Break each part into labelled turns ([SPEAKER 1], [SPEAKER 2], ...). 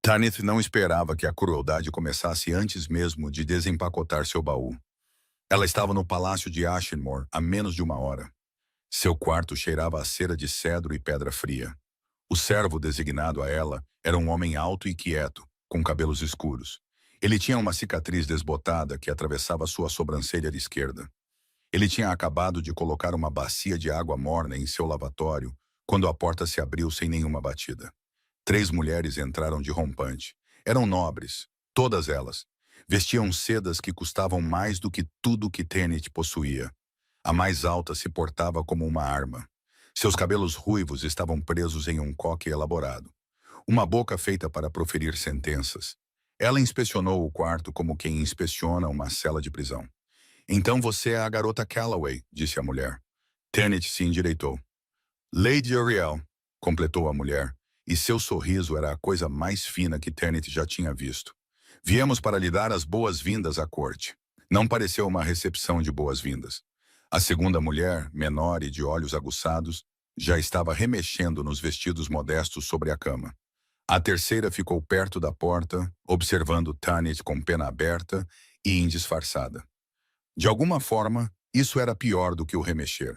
[SPEAKER 1] Tanith não esperava que a crueldade começasse antes mesmo de desempacotar seu baú. Ela estava no palácio de Ashenmore há menos de uma hora. Seu quarto cheirava a cera de cedro e pedra fria. O servo designado a ela era um homem alto e quieto, com cabelos escuros. Ele tinha uma cicatriz desbotada que atravessava sua sobrancelha esquerda. Ele tinha acabado de colocar uma bacia de água morna em seu lavatório quando a porta se abriu sem nenhuma batida. 3 mulheres entraram de rompante. Eram nobres, todas elas. Vestiam sedas que custavam mais do que tudo que Tanith possuía. A mais alta se portava como uma arma. Seus cabelos ruivos estavam presos em um coque elaborado. Uma boca feita para proferir sentenças. Ela inspecionou o quarto como quem inspeciona uma cela de prisão. "Então você é a garota Calloway", disse a mulher. Tanith se endireitou. "Lady Uriel", completou a mulher, e seu sorriso era a coisa mais fina que Tanith já tinha visto. "Viemos para lhe dar as boas-vindas à corte." Não pareceu uma recepção de boas-vindas. A segunda mulher, menor e de olhos aguçados, já estava remexendo nos vestidos modestos sobre a cama. A terceira ficou perto da porta, observando Tanith com pena aberta e indisfarçada. De alguma forma, isso era pior do que o remexer.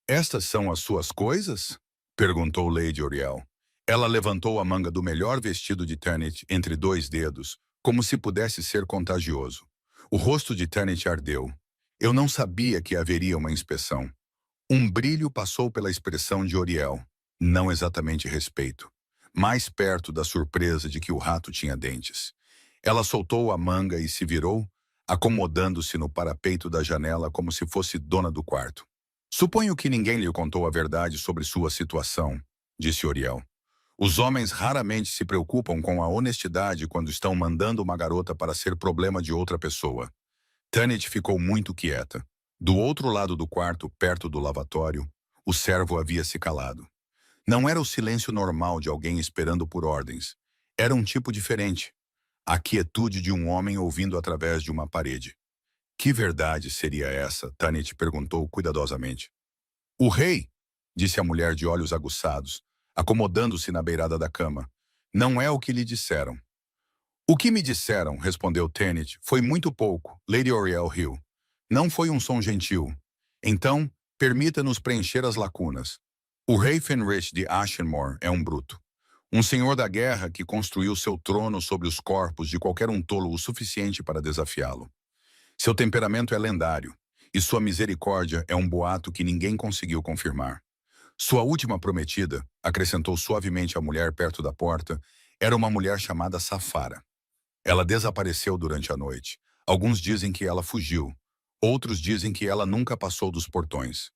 [SPEAKER 1] "Estas são as suas coisas?" perguntou Lady Uriel. Ela levantou a manga do melhor vestido de Tanith entre 2 dedos, como se pudesse ser contagioso. O rosto de Tanith ardeu. Eu não sabia que haveria uma inspeção. Um brilho passou pela expressão de Uriel. Não exatamente respeito. Mais perto da surpresa de que o rato tinha dentes. Ela soltou a manga e se virou, acomodando-se no parapeito da janela como se fosse dona do quarto. "Suponho que ninguém lhe contou a verdade sobre sua situação", disse Uriel. "Os homens raramente se preocupam com a honestidade quando estão mandando uma garota para ser problema de outra pessoa." Tanith ficou muito quieta. Do outro lado do quarto, perto do lavatório, o servo havia se calado. Não era o silêncio normal de alguém esperando por ordens. Era um tipo diferente. A quietude de um homem ouvindo através de uma parede. "Que verdade seria essa?" Tanith perguntou cuidadosamente. "O rei", disse a mulher de olhos aguçados, acomodando-se na beirada da cama. "Não é o que lhe disseram." "O que me disseram", respondeu Tanith, "foi muito pouco, Lady Uriel riu. "Não foi um som gentil. Então, permita-nos preencher as lacunas. O rei Fenrich de Ashenmore é um bruto. Um senhor da guerra que construiu seu trono sobre os corpos de qualquer um tolo o suficiente para desafiá-lo. Seu temperamento é lendário, e sua misericórdia é um boato que ninguém conseguiu confirmar. Sua última prometida", acrescentou suavemente a mulher perto da porta, "era uma mulher chamada Safara. Ela desapareceu durante a noite. Alguns dizem que ela fugiu. Outros dizem que ela nunca passou dos portões."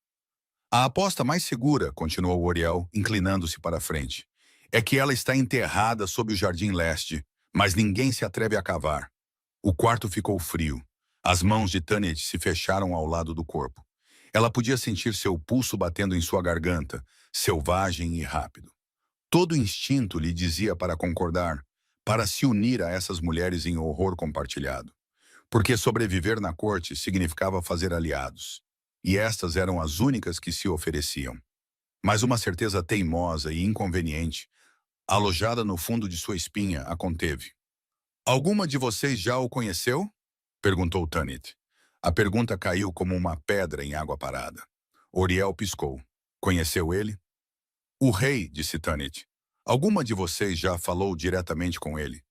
[SPEAKER 1] "A aposta mais segura", continuou Uriel, inclinando-se para a frente, "é que ela está enterrada sob o jardim leste, mas ninguém se atreve a cavar." O quarto ficou frio. As mãos de Tanith se fecharam ao lado do corpo. Ela podia sentir seu pulso batendo em sua garganta, selvagem e rápido. Todo instinto lhe dizia para concordar, para se unir a essas mulheres em horror compartilhado. Porque sobreviver na corte significava fazer aliados. E estas eram as únicas que se ofereciam. Mas uma certeza teimosa e inconveniente, alojada no fundo de sua espinha, a conteve. "Alguma de vocês já o conheceu?" perguntou Tanith. A pergunta caiu como uma pedra em água parada. Uriel piscou. "Conheceu ele?" "O rei", disse Tanith. "Alguma de vocês já falou diretamente com ele?"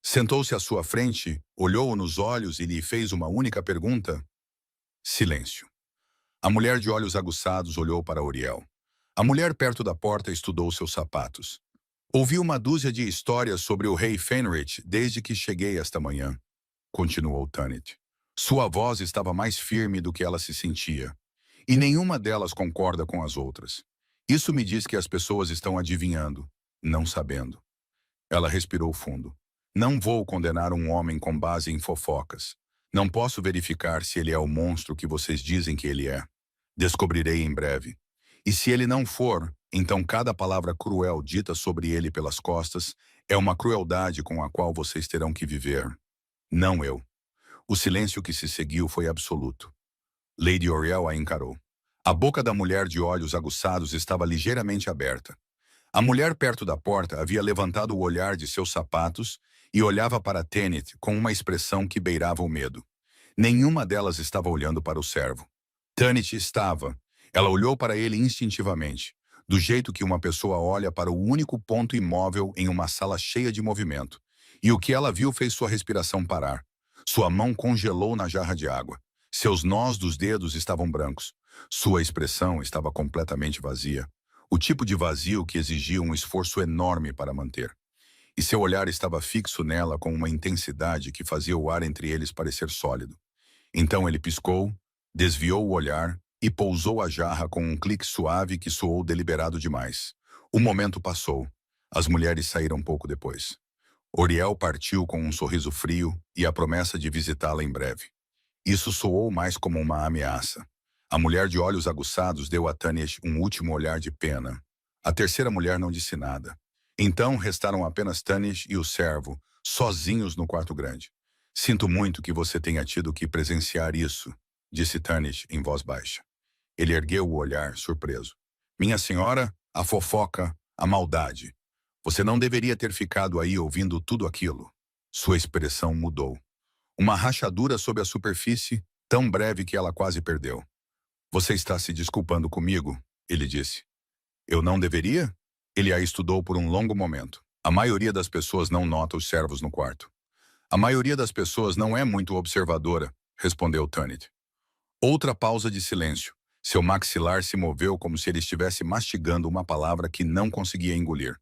[SPEAKER 1] Sentou-se à sua frente, olhou-o nos olhos e lhe fez uma única pergunta. Silêncio. A mulher de olhos aguçados olhou para Uriel. A mulher perto da porta estudou seus sapatos. "Ouvi uma dúzia de histórias sobre o rei Fenrich desde que cheguei esta manhã", continuou Tanith. Sua voz estava mais firme do que ela se sentia. "E nenhuma delas concorda com as outras. Isso me diz que as pessoas estão adivinhando, não sabendo." Ela respirou fundo. "Não vou condenar um homem com base em fofocas. Não posso verificar se ele é o monstro que vocês dizem que ele é. Descobrirei em breve. E se ele não for, então cada palavra cruel dita sobre ele pelas costas é uma crueldade com a qual vocês terão que viver. Não eu." O silêncio que se seguiu foi absoluto. Lady Uriel a encarou. A boca da mulher de olhos aguçados estava ligeiramente aberta. A mulher perto da porta havia levantado o olhar de seus sapatos e olhava para Tenet com uma expressão que beirava o medo. Nenhuma delas estava olhando para o servo. Tanit estava. Ela olhou para ele instintivamente, do jeito que uma pessoa olha para o único ponto imóvel em uma sala cheia de movimento. E o que ela viu fez sua respiração parar. Sua mão congelou na jarra de água. Seus nós dos dedos estavam brancos. Sua expressão estava completamente vazia. O tipo de vazio que exigia um esforço enorme para manter. E seu olhar estava fixo nela com uma intensidade que fazia o ar entre eles parecer sólido. Então ele piscou, desviou o olhar e pousou a jarra com um clique suave que soou deliberado demais. O momento passou. As mulheres saíram pouco depois. Oriel partiu com um sorriso frio e a promessa de visitá-la em breve. Isso soou mais como uma ameaça. A mulher de olhos aguçados deu a Tanesh um último olhar de pena. A terceira mulher não disse nada. Então restaram apenas Tanesh e o servo, sozinhos no quarto grande. Sinto muito que você tenha tido que presenciar isso, disse Tanesh em voz baixa. Ele ergueu o olhar, surpreso. Minha senhora, a fofoca, a maldade. Você não deveria ter ficado aí ouvindo tudo aquilo. Sua expressão mudou. Uma rachadura sob a superfície, tão breve que ela quase perdeu. Você está se desculpando comigo? Ele disse. Eu não deveria? Ele a estudou por um longo momento. A maioria das pessoas não nota os servos no quarto. A maioria das pessoas não é muito observadora, respondeu Tanit. Outra pausa de silêncio. Seu maxilar se moveu como se ele estivesse mastigando uma palavra que não conseguia engolir.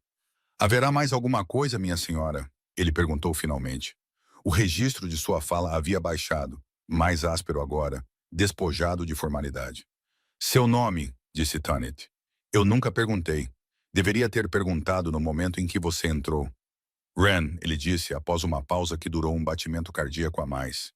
[SPEAKER 1] Haverá mais alguma coisa, minha senhora? Ele perguntou finalmente. O registro de sua fala havia baixado, mais áspero agora, despojado de formalidade. Seu nome, disse Tanit. Eu nunca perguntei. Deveria ter perguntado no momento em que você entrou. Ren, ele disse após uma pausa que durou um batimento cardíaco a mais.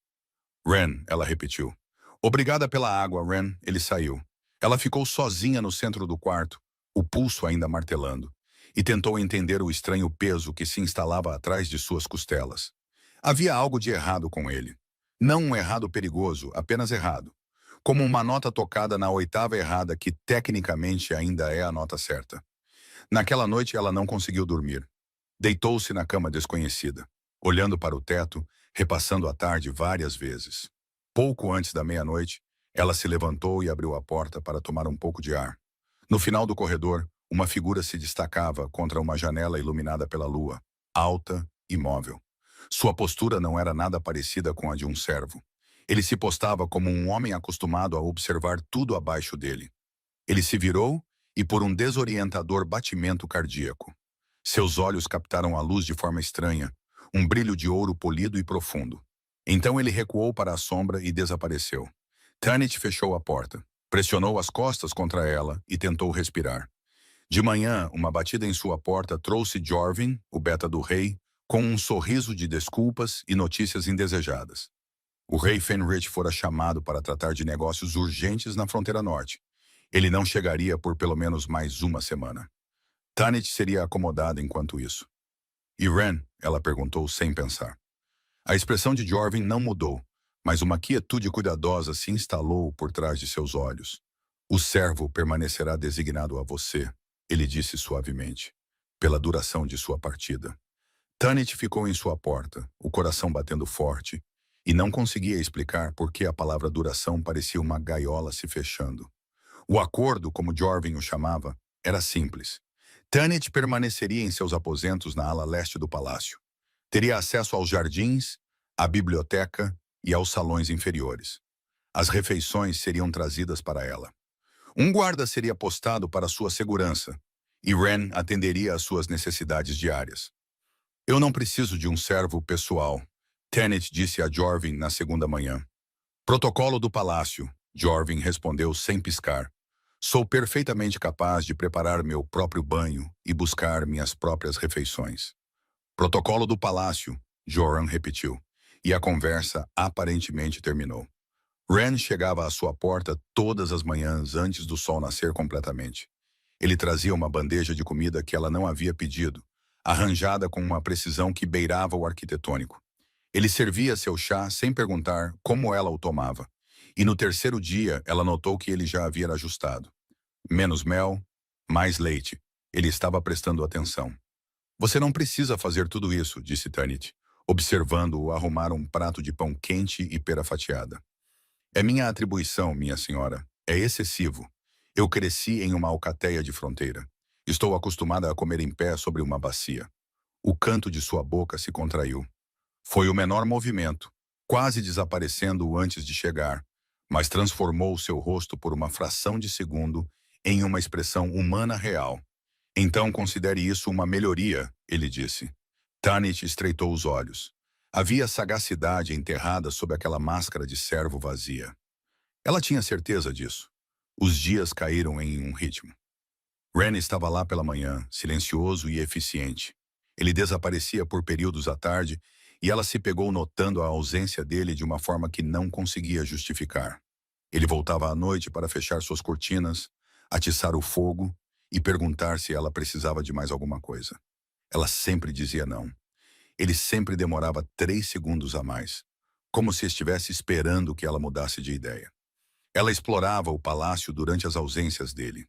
[SPEAKER 1] Ren, ela repetiu. Obrigada pela água, Ren. Ele saiu. Ela ficou sozinha no centro do quarto, o pulso ainda martelando, e tentou entender o estranho peso que se instalava atrás de suas costelas. Havia algo de errado com ele. Não um errado perigoso, apenas errado. Como uma nota tocada na oitava errada que tecnicamente ainda é a nota certa. Naquela noite ela não conseguiu dormir. Deitou-se na cama desconhecida, olhando para o teto, repassando a tarde várias vezes. Pouco antes da meia-noite, ela se levantou e abriu a porta para tomar um pouco de ar. No final do corredor, uma figura se destacava contra uma janela iluminada pela lua, alta, imóvel. Sua postura não era nada parecida com a de um servo. Ele se postava como um homem acostumado a observar tudo abaixo dele. Ele se virou e por um desorientador batimento cardíaco. Seus olhos captaram a luz de forma estranha, um brilho de ouro polido e profundo. Então ele recuou para a sombra e desapareceu. Tanit fechou a porta, pressionou as costas contra ela e tentou respirar. De manhã, uma batida em sua porta trouxe Jorvin, o beta do rei, com um sorriso de desculpas e notícias indesejadas. O rei Fenrich fora chamado para tratar de negócios urgentes na fronteira norte. Ele não chegaria por pelo menos mais uma semana. Tanit seria acomodada enquanto isso. E Ren? Ela perguntou sem pensar. A expressão de Jorvin não mudou, mas uma quietude cuidadosa se instalou por trás de seus olhos. O servo permanecerá designado a você, ele disse suavemente, pela duração de sua partida. Tanit ficou em sua porta, o coração batendo forte, e não conseguia explicar por que a palavra duração parecia uma gaiola se fechando. O acordo, como Jorvin o chamava, era simples. Tanit permaneceria em seus aposentos na ala leste do palácio. Teria acesso aos jardins, à biblioteca e aos salões inferiores. As refeições seriam trazidas para ela. Um guarda seria postado para sua segurança, e Ren atenderia às suas necessidades diárias. Eu não preciso de um servo pessoal, Tanit disse a Jorvin na segunda manhã. Protocolo do palácio, Jorvin respondeu sem piscar. Sou perfeitamente capaz de preparar meu próprio banho e buscar minhas próprias refeições. Protocolo do palácio, Joran repetiu, e a conversa aparentemente terminou. Ren chegava à sua porta todas as manhãs antes do sol nascer completamente. Ele trazia uma bandeja de comida que ela não havia pedido, arranjada com uma precisão que beirava o arquitetônico. Ele servia seu chá sem perguntar como ela o tomava, e no terceiro dia ela notou que ele já havia ajustado. Menos mel, mais leite, Ele estava prestando atenção. Você não precisa fazer tudo isso, disse Tanit, observando-o arrumar um prato de pão quente e pera fatiada. É minha atribuição, minha senhora. É excessivo. Eu cresci em uma alcateia de fronteira. Estou acostumada a comer em pé sobre uma bacia. O canto de sua boca se contraiu. Foi o menor movimento, quase desaparecendo antes de chegar, mas transformou seu rosto por uma fração de segundo em uma expressão humana real. Então considere isso uma melhoria, ele disse. Tanit estreitou os olhos. Havia sagacidade enterrada sob aquela máscara de servo vazia. Ela tinha certeza disso. Os dias caíram em um ritmo. Ren estava lá pela manhã, silencioso e eficiente. Ele desaparecia por períodos à tarde e ela se pegou notando a ausência dele de uma forma que não conseguia justificar. Ele voltava à noite para fechar suas cortinas, atiçar o fogo e perguntar se ela precisava de mais alguma coisa. Ela sempre dizia não. Ele sempre demorava 3 segundos a mais, como se estivesse esperando que ela mudasse de ideia. Ela explorava o palácio durante as ausências dele.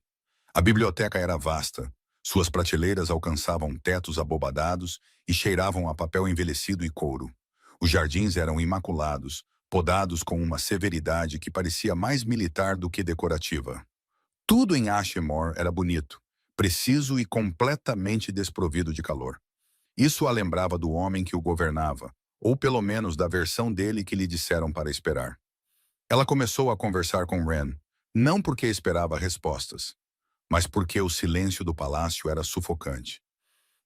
[SPEAKER 1] A biblioteca era vasta. Suas prateleiras alcançavam tetos abobadados e cheiravam a papel envelhecido e couro. Os jardins eram imaculados, podados com uma severidade que parecia mais militar do que decorativa. Tudo em Ashmore era bonito, preciso e completamente desprovido de calor. Isso a lembrava do homem que o governava, ou pelo menos da versão dele que lhe disseram para esperar. Ela começou a conversar com Ren, não porque esperava respostas, mas porque o silêncio do palácio era sufocante.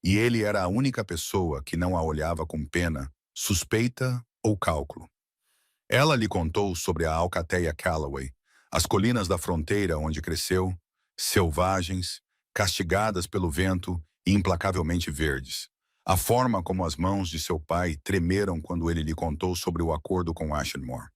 [SPEAKER 1] E ele era a única pessoa que não a olhava com pena, suspeita ou cálculo. Ela lhe contou sobre a Alcateia Calloway, as colinas da fronteira onde cresceu, selvagens, castigadas pelo vento e implacavelmente verdes. A forma como as mãos de seu pai tremeram quando ele lhe contou sobre o acordo com Ashmore.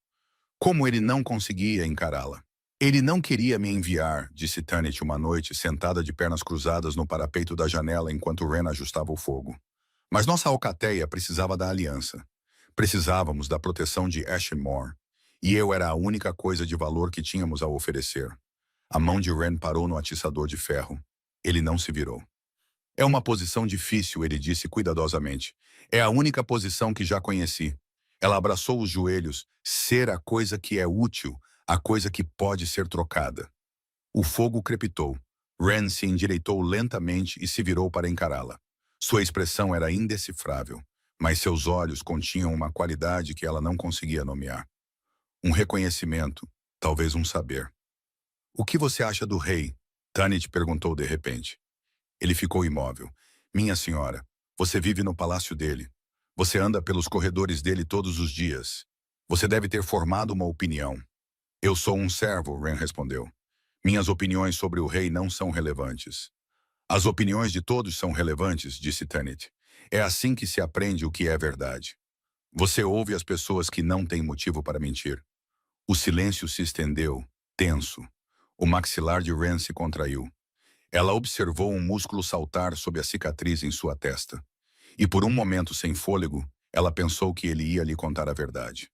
[SPEAKER 1] Como ele não conseguia encará-la. Ele não queria me enviar, disse Tanit uma noite, sentada de pernas cruzadas no parapeito da janela enquanto Ren ajustava o fogo. Mas nossa alcateia precisava da aliança. Precisávamos da proteção de Ashmore, e eu era a única coisa de valor que tínhamos a oferecer. A mão de Ren parou no atiçador de ferro. Ele não se virou. É uma posição difícil, ele disse cuidadosamente. É a única posição que já conheci. Ela abraçou os joelhos, ser a coisa que é útil, a coisa que pode ser trocada. O fogo crepitou. Ren se endireitou lentamente e se virou para encará-la. Sua expressão era indecifrável, mas seus olhos continham uma qualidade que ela não conseguia nomear. Um reconhecimento, talvez um saber. O que você acha do rei? Tanit perguntou de repente. Ele ficou imóvel. Minha senhora, você vive no palácio dele. Você anda pelos corredores dele todos os dias. Você deve ter formado uma opinião. Eu sou um servo, Ren respondeu. Minhas opiniões sobre o rei não são relevantes. As opiniões de todos são relevantes, disse Tanit. É assim que se aprende o que é verdade. Você ouve as pessoas que não têm motivo para mentir. O silêncio se estendeu, tenso. O maxilar de Ren se contraiu. Ela observou um músculo saltar sob a cicatriz em sua testa. E por um momento sem fôlego, ela pensou que ele ia lhe contar a verdade.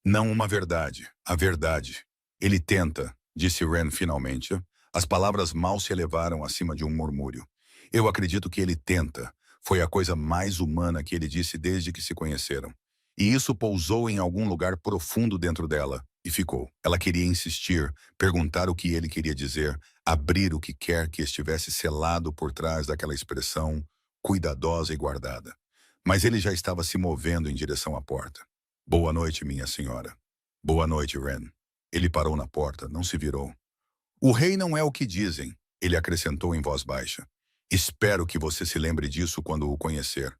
[SPEAKER 1] Não uma verdade, a verdade. Ele tenta, disse Ren finalmente. As palavras mal se elevaram acima de um murmúrio. Eu acredito que ele tenta. Foi a coisa mais humana que ele disse desde que se conheceram. E isso pousou em algum lugar profundo dentro dela, e ficou. Ela queria insistir, perguntar o que ele queria dizer, abrir o que quer que estivesse selado por trás daquela expressão cuidadosa e guardada. Mas ele já estava se movendo em direção à porta. Boa noite, minha senhora. Boa noite, Ren. Ele parou na porta, não se virou. O rei não é o que dizem, ele acrescentou em voz baixa. Espero que você se lembre disso quando o conhecer.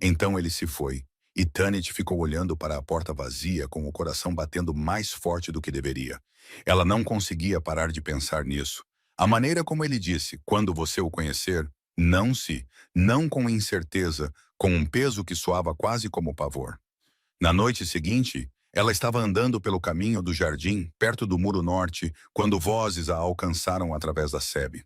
[SPEAKER 1] Então ele se foi, e Tanit ficou olhando para a porta vazia com o coração batendo mais forte do que deveria. Ela não conseguia parar de pensar nisso. A maneira como ele disse, quando você o conhecer, não com incerteza, com um peso que soava quase como pavor. Na noite seguinte, ela estava andando pelo caminho do jardim, perto do muro norte, quando vozes a alcançaram através da sebe.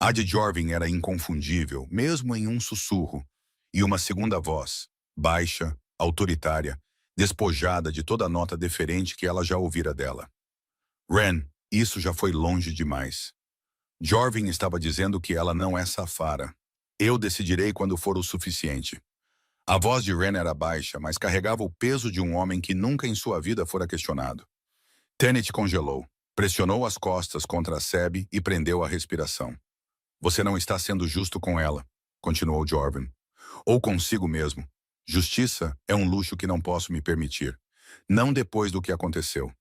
[SPEAKER 1] A de Jorvin era inconfundível, mesmo em um sussurro, e uma segunda voz, baixa, autoritária, despojada de toda a nota deferente que ela já ouvira dela. Ren, isso já foi longe demais. Jorvin estava dizendo que ela não é safara. Eu decidirei quando for o suficiente. A voz de Ren era baixa, mas carregava o peso de um homem que nunca em sua vida fora questionado. Tenet congelou, pressionou as costas contra a Seb e prendeu a respiração. Você não está sendo justo com ela, continuou Jorvin. Ou consigo mesmo. Justiça é um luxo que não posso me permitir. Não depois do que aconteceu.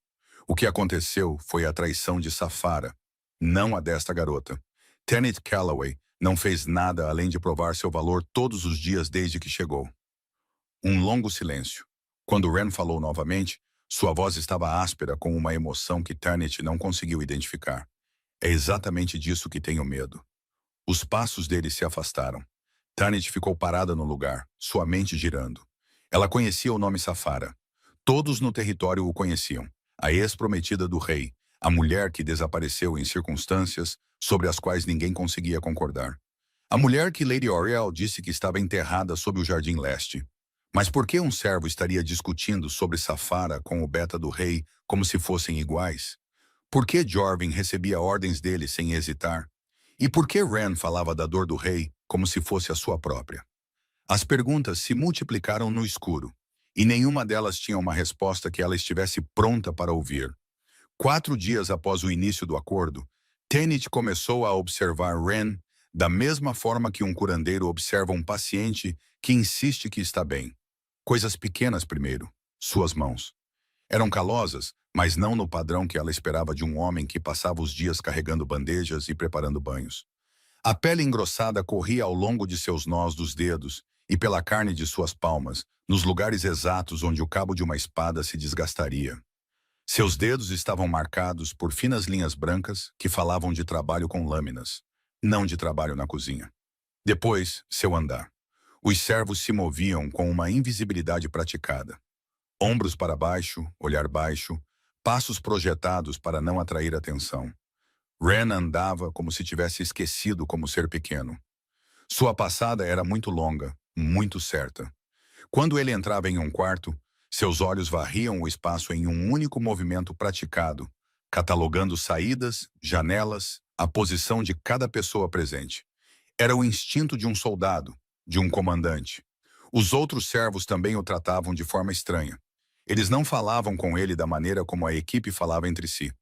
[SPEAKER 1] O que aconteceu foi a traição de Safara, não a desta garota. Tenet Calloway não fez nada além de provar seu valor todos os dias desde que chegou. Um longo silêncio. Quando Ren falou novamente, sua voz estava áspera com uma emoção que Tenet não conseguiu identificar. É exatamente disso que tenho medo. Os passos dele se afastaram. Tenet ficou parada no lugar, sua mente girando. Ela conhecia o nome Safara. Todos no território o conheciam. A ex-prometida do rei, a mulher que desapareceu em circunstâncias sobre as quais ninguém conseguia concordar. A mulher que Lady Oriel disse que estava enterrada sob o Jardim Leste. Mas por que um servo estaria discutindo sobre Safara com o beta do rei como se fossem iguais? Por que Jorvin recebia ordens dele sem hesitar? E por que Ren falava da dor do rei como se fosse a sua própria? As perguntas se multiplicaram no escuro, e nenhuma delas tinha uma resposta que ela estivesse pronta para ouvir. 4 dias após o início do acordo, Tenet começou a observar Ren da mesma forma que um curandeiro observa um paciente que insiste que está bem. Coisas pequenas primeiro, suas mãos. Eram calosas, mas não no padrão que ela esperava de um homem que passava os dias carregando bandejas e preparando banhos. A pele engrossada corria ao longo de seus nós dos dedos e pela carne de suas palmas, nos lugares exatos onde o cabo de uma espada se desgastaria. Seus dedos estavam marcados por finas linhas brancas que falavam de trabalho com lâminas, não de trabalho na cozinha. Depois, seu andar. Os servos se moviam com uma invisibilidade praticada. Ombros para baixo, olhar baixo, passos projetados para não atrair atenção. Ren andava como se tivesse esquecido como ser pequeno. Sua passada era muito longa, muito certa. Quando ele entrava em um quarto, seus olhos varriam o espaço em um único movimento praticado, catalogando saídas, janelas, a posição de cada pessoa presente. Era o instinto de um soldado, de um comandante. Os outros servos também o tratavam de forma estranha. Eles não falavam com ele da maneira como a equipe falava entre si.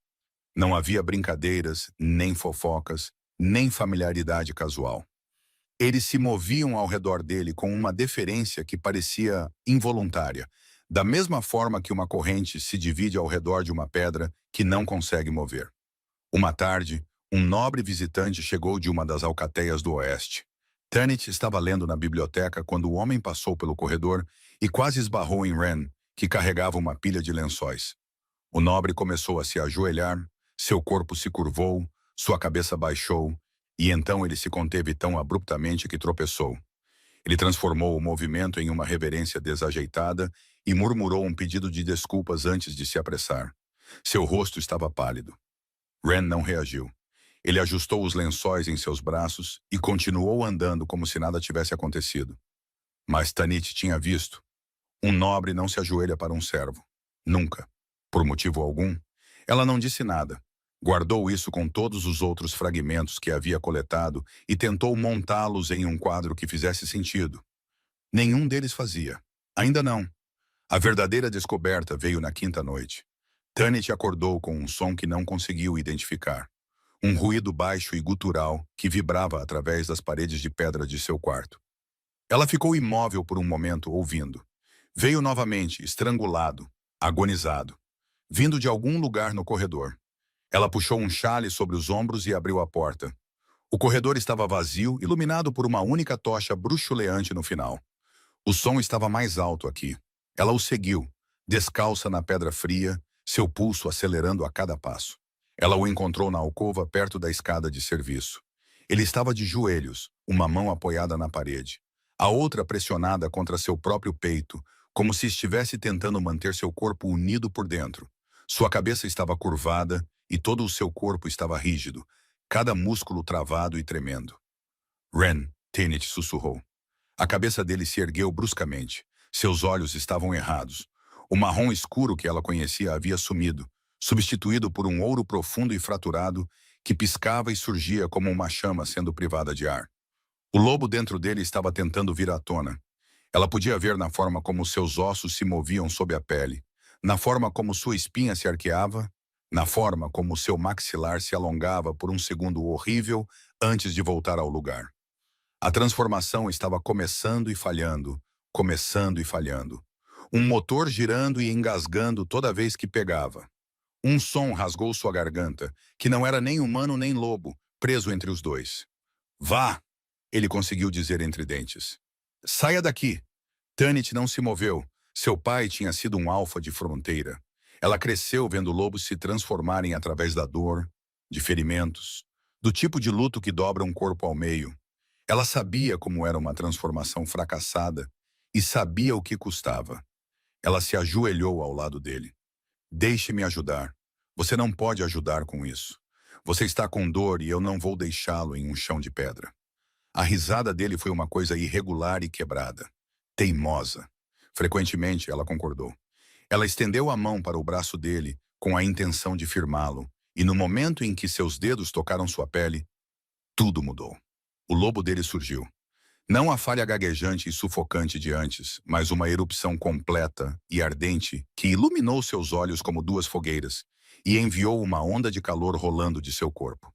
[SPEAKER 1] Não havia brincadeiras, nem fofocas, nem familiaridade casual. Eles se moviam ao redor dele com uma deferência que parecia involuntária, da mesma forma que uma corrente se divide ao redor de uma pedra que não consegue mover. Uma tarde, um nobre visitante chegou de uma das alcateias do oeste. Tenet estava lendo na biblioteca quando o homem passou pelo corredor e quase esbarrou em Ren, que carregava uma pilha de lençóis. O nobre começou a se ajoelhar, seu corpo se curvou, sua cabeça baixou, e então ele se conteve tão abruptamente que tropeçou. Ele transformou o movimento em uma reverência desajeitada e murmurou um pedido de desculpas antes de se apressar. Seu rosto estava pálido. Ren não reagiu. Ele ajustou os lençóis em seus braços e continuou andando como se nada tivesse acontecido. Mas Tanit tinha visto. Um nobre não se ajoelha para um servo. Nunca. Por motivo algum. Ela não disse nada. Guardou isso com todos os outros fragmentos que havia coletado e tentou montá-los em um quadro que fizesse sentido. Nenhum deles fazia. Ainda não. A verdadeira descoberta veio na quinta noite. Tanit acordou com um som que não conseguiu identificar. Um ruído baixo e gutural que vibrava através das paredes de pedra de seu quarto. Ela ficou imóvel por um momento, ouvindo. Veio novamente, estrangulado, agonizado, vindo de algum lugar no corredor. Ela puxou um xale sobre os ombros e abriu a porta. O corredor estava vazio, iluminado por uma única tocha bruxuleante no final. O som estava mais alto aqui. Ela o seguiu, descalça na pedra fria, seu pulso acelerando a cada passo. Ela o encontrou na alcova perto da escada de serviço. Ele estava de joelhos, uma mão apoiada na parede, a outra pressionada contra seu próprio peito, como se estivesse tentando manter seu corpo unido por dentro. Sua cabeça estava curvada e todo o seu corpo estava rígido, cada músculo travado e tremendo. Ren, Tenet sussurrou. A cabeça dele se ergueu bruscamente. Seus olhos estavam errados. O marrom escuro que ela conhecia havia sumido, substituído por um ouro profundo e fraturado que piscava e surgia como uma chama sendo privada de ar. O lobo dentro dele estava tentando vir à tona. Ela podia ver na forma como seus ossos se moviam sob a pele, na forma como sua espinha se arqueava, na forma como seu maxilar se alongava por um segundo horrível antes de voltar ao lugar. A transformação estava começando e falhando, começando e falhando. Um motor girando e engasgando toda vez que pegava. Um som rasgou sua garganta, que não era nem humano nem lobo, preso entre os dois. Vá! Ele conseguiu dizer entre dentes. Saia daqui! Tanit não se moveu. Seu pai tinha sido um alfa de fronteira. Ela cresceu vendo lobos se transformarem através da dor, de ferimentos, do tipo de luto que dobra um corpo ao meio. Ela sabia como era uma transformação fracassada e sabia o que custava. Ela se ajoelhou ao lado dele. Deixe-me ajudar. Você não pode ajudar com isso. Você está com dor e eu não vou deixá-lo em um chão de pedra. A risada dele foi uma coisa irregular e quebrada. Teimosa. Frequentemente, ela concordou. Ela estendeu a mão para o braço dele com a intenção de firmá-lo, e no momento em que seus dedos tocaram sua pele, tudo mudou. O lobo dele surgiu. Não a falha gaguejante e sufocante de antes, mas uma erupção completa e ardente que iluminou seus olhos como duas fogueiras e enviou uma onda de calor rolando de seu corpo.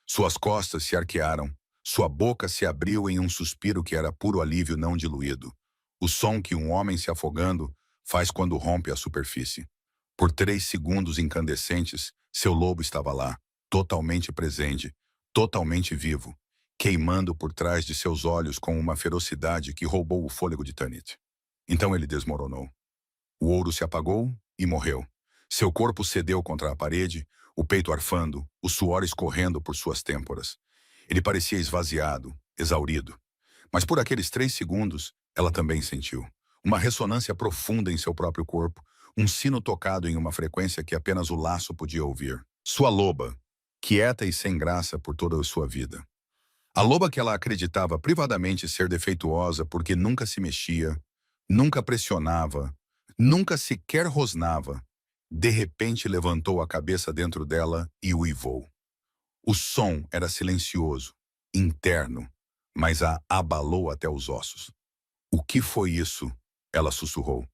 [SPEAKER 1] Suas costas se arquearam, sua boca se abriu em um suspiro que era puro alívio não diluído. O som que um homem se afogando faz quando rompe a superfície. Por 3 segundos incandescentes, seu lobo estava lá, totalmente presente, totalmente vivo, queimando por trás de seus olhos com uma ferocidade que roubou o fôlego de Tanit. Então ele desmoronou. O ouro se apagou e morreu. Seu corpo cedeu contra a parede, o peito arfando, o suor escorrendo por suas têmporas. Ele parecia esvaziado, exaurido. Mas por aqueles 3 segundos, ela também sentiu. Uma ressonância profunda em seu próprio corpo, um sino tocado em uma frequência que apenas o laço podia ouvir. Sua loba, quieta e sem graça por toda a sua vida. A loba que ela acreditava privadamente ser defeituosa porque nunca se mexia, nunca pressionava, nunca sequer rosnava, de repente levantou a cabeça dentro dela e uivou. O som era silencioso, interno, mas a abalou até os ossos. O que foi isso? Ela sussurrou.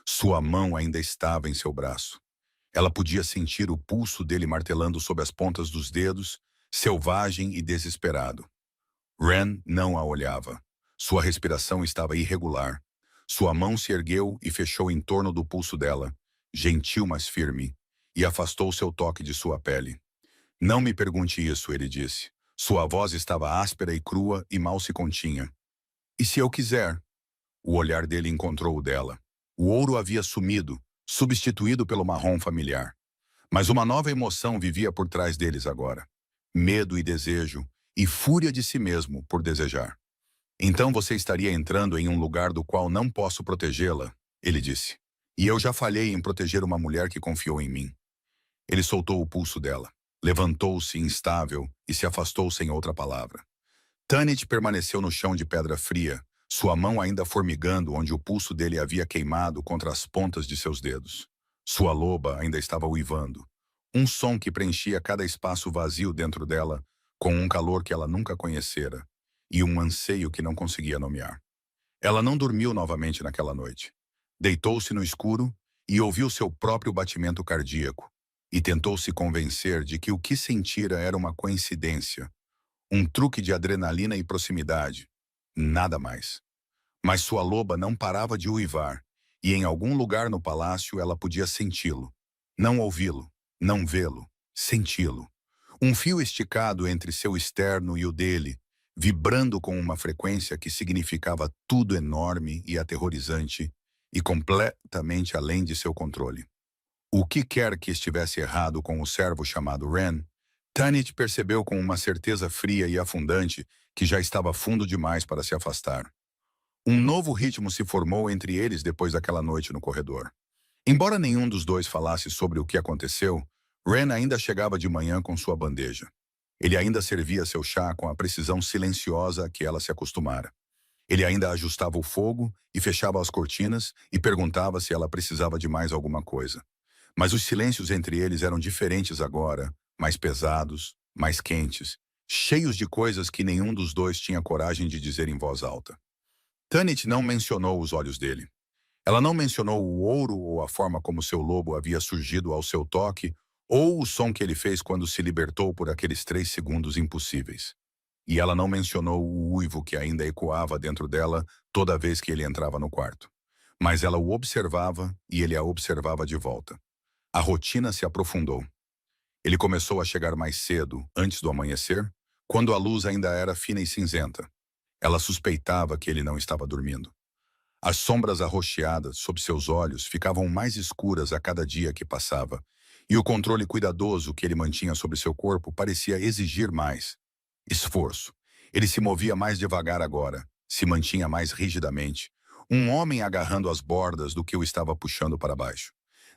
[SPEAKER 1] Sua mão ainda estava em seu braço. Ela podia sentir o pulso dele martelando sob as pontas dos dedos, selvagem e desesperado. Ren não a olhava. Sua respiração estava irregular. Sua mão se ergueu e fechou em torno do pulso dela, gentil mas firme, e afastou seu toque de sua pele. Não me pergunte isso, ele disse. Sua voz estava áspera e crua e mal se continha. E se eu quiser? O olhar dele encontrou o dela. O ouro havia sumido, substituído pelo marrom familiar. Mas uma nova emoção vivia por trás deles agora. Medo e desejo, e fúria de si mesmo por desejar. Então você estaria entrando em um lugar do qual não posso protegê-la, ele disse. E eu já falhei em proteger uma mulher que confiou em mim. Ele soltou o pulso dela, levantou-se instável e se afastou sem outra palavra. Tanit permaneceu no chão de pedra fria, sua mão ainda formigando onde o pulso dele havia queimado contra as pontas de seus dedos. Sua loba ainda estava uivando, um som que preenchia cada espaço vazio dentro dela, com um calor que ela nunca conhecera, e um anseio que não conseguia nomear. Ela não dormiu novamente naquela noite. Deitou-se no escuro e ouviu seu próprio batimento cardíaco, e tentou se convencer de que o que sentira era uma coincidência, um truque de adrenalina e proximidade, nada mais. Mas sua loba não parava de uivar, e em algum lugar no palácio ela podia senti-lo. Não ouvi-lo, não vê-lo, senti-lo. Um fio esticado entre seu externo e o dele, vibrando com uma frequência que significava tudo enorme e aterrorizante, e completamente além de seu controle. O que quer que estivesse errado com o servo chamado Ren, Tanit percebeu com uma certeza fria e afundante que já estava fundo demais para se afastar. Um novo ritmo se formou entre eles depois daquela noite no corredor. Embora nenhum dos dois falasse sobre o que aconteceu, Ren ainda chegava de manhã com sua bandeja. Ele ainda servia seu chá com a precisão silenciosa a que ela se acostumara. Ele ainda ajustava o fogo e fechava as cortinas e perguntava se ela precisava de mais alguma coisa. Mas os silêncios entre eles eram diferentes agora, mais pesados, mais quentes, cheios de coisas que nenhum dos dois tinha coragem de dizer em voz alta. Tanit não mencionou os olhos dele. Ela não mencionou o ouro ou a forma como seu lobo havia surgido ao seu toque, ou o som que ele fez quando se libertou por aqueles 3 segundos impossíveis. E ela não mencionou o uivo que ainda ecoava dentro dela toda vez que ele entrava no quarto. Mas ela o observava e ele a observava de volta. A rotina se aprofundou. Ele começou a chegar mais cedo, antes do amanhecer, quando a luz ainda era fina e cinzenta. Ela suspeitava que ele não estava dormindo. As sombras arroxeadas sob seus olhos ficavam mais escuras a cada dia que passava, e o controle cuidadoso que ele mantinha sobre seu corpo parecia exigir mais esforço. Ele se movia mais devagar agora, se mantinha mais rigidamente, um homem agarrando as bordas do que o estava puxando para baixo.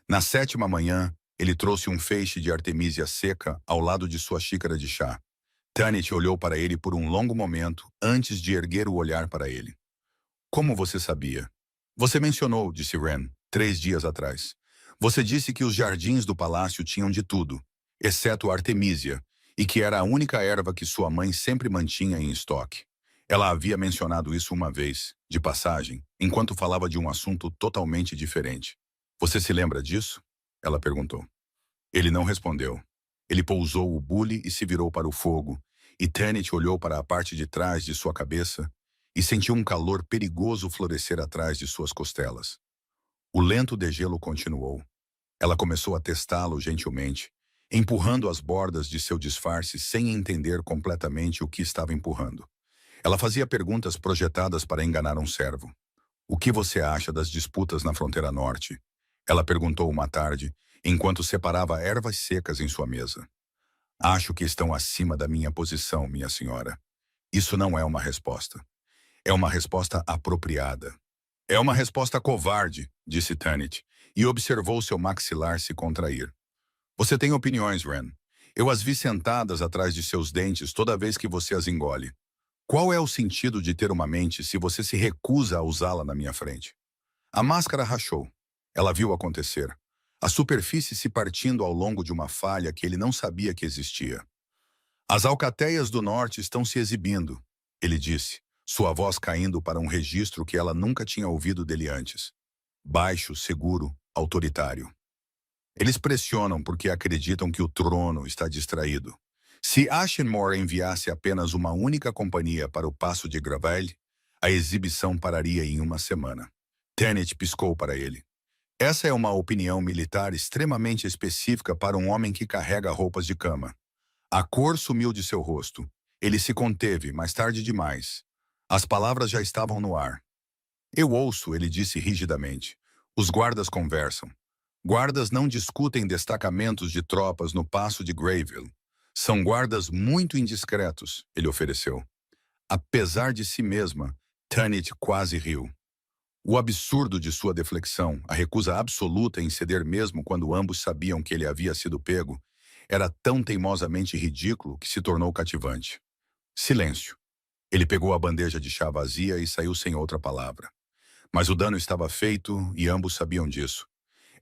[SPEAKER 1] Na 7ª manhã, ele trouxe um feixe de artemísia seca ao lado de sua xícara de chá. Tanit olhou para ele por um longo momento antes de erguer o olhar para ele. Como você sabia? Você mencionou, disse Wren, 3 dias atrás. Você disse que os jardins do palácio tinham de tudo, exceto a artemísia, e que era a única erva que sua mãe sempre mantinha em estoque. Ela havia mencionado isso uma vez, de passagem, enquanto falava de um assunto totalmente diferente. Você se lembra disso? Ela perguntou. Ele não respondeu. Ele pousou o bule e se virou para o fogo, e Tanit olhou para a parte de trás de sua cabeça e sentiu um calor perigoso florescer atrás de suas costelas. O lento degelo continuou. Ela começou a testá-lo gentilmente, empurrando as bordas de seu disfarce sem entender completamente o que estava empurrando. Ela fazia perguntas projetadas para enganar um servo. O que você acha das disputas na fronteira norte? Ela perguntou uma tarde, enquanto separava ervas secas em sua mesa. Acho que estão acima da minha posição, minha senhora. Isso não é uma resposta. É uma resposta apropriada. É uma resposta covarde, disse Tanit, e observou seu maxilar se contrair. Você tem opiniões, Wren. Eu as vi sentadas atrás de seus dentes toda vez que você as engole. Qual é o sentido de ter uma mente se você se recusa a usá-la na minha frente? A máscara rachou. Ela viu acontecer. A superfície se partindo ao longo de uma falha que ele não sabia que existia. As alcateias do norte estão se exibindo, ele disse, sua voz caindo para um registro que ela nunca tinha ouvido dele antes. Baixo, seguro, autoritário. Eles pressionam porque acreditam que o trono está distraído. Se Ashenmore enviasse apenas uma única companhia para o Passo de Gravel, a exibição pararia em uma semana. Tanit piscou para ele. Essa é uma opinião militar extremamente específica para um homem que carrega roupas de cama. A cor sumiu de seu rosto. Ele se conteve, mais tarde demais. As palavras já estavam no ar. Eu ouço, ele disse rigidamente. Os guardas conversam. Guardas não discutem destacamentos de tropas no passo de Greyville. São guardas muito indiscretos, ele ofereceu. Apesar de si mesma, Tanit quase riu. O absurdo de sua deflexão, a recusa absoluta em ceder mesmo quando ambos sabiam que ele havia sido pego, era tão teimosamente ridículo que se tornou cativante. Silêncio. Ele pegou a bandeja de chá vazia e saiu sem outra palavra. Mas o dano estava feito e ambos sabiam disso.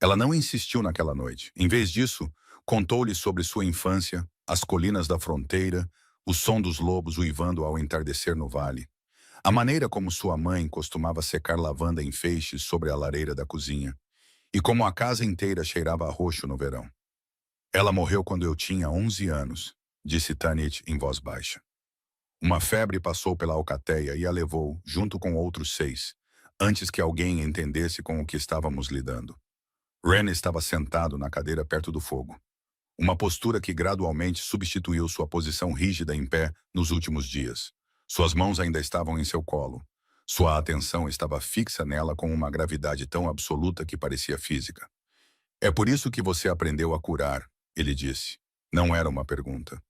[SPEAKER 1] Ela não insistiu naquela noite. Em vez disso, contou-lhe sobre sua infância, as colinas da fronteira, o som dos lobos uivando ao entardecer no vale. A maneira como sua mãe costumava secar lavanda em feixes sobre a lareira da cozinha, e como a casa inteira cheirava a roxo no verão. Ela morreu quando eu tinha 11 anos, disse Tanit em voz baixa. Uma febre passou pela alcateia e a levou, junto com outros 6, antes que alguém entendesse com o que estávamos lidando. Wren estava sentado na cadeira perto do fogo. Uma postura que gradualmente substituiu sua posição rígida em pé nos últimos dias. Suas mãos ainda estavam em seu colo. Sua atenção estava fixa nela com uma gravidade tão absoluta que parecia física. É por isso que você aprendeu a curar, ele disse. Não era uma pergunta.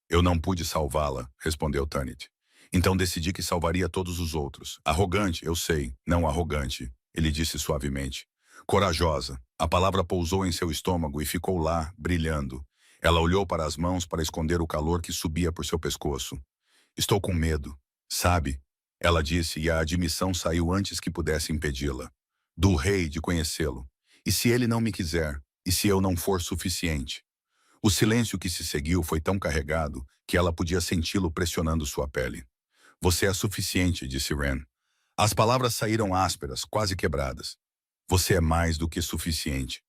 [SPEAKER 1] Eu não pude salvá-la, respondeu Tanit. Então decidi que salvaria todos os outros. Arrogante, eu sei, não arrogante, ele disse suavemente. Corajosa. A palavra pousou em seu estômago e ficou lá, brilhando. Ela olhou para as mãos para esconder o calor que subia por seu pescoço. Estou com medo, sabe? Ela disse e a admissão saiu antes que pudesse impedi-la. Do rei de conhecê-lo. E se ele não me quiser? E se eu não for suficiente? O silêncio que se seguiu foi tão carregado que ela podia senti-lo pressionando sua pele. Você é suficiente, disse Ren. As palavras saíram ásperas, quase quebradas. Você é mais do que suficiente.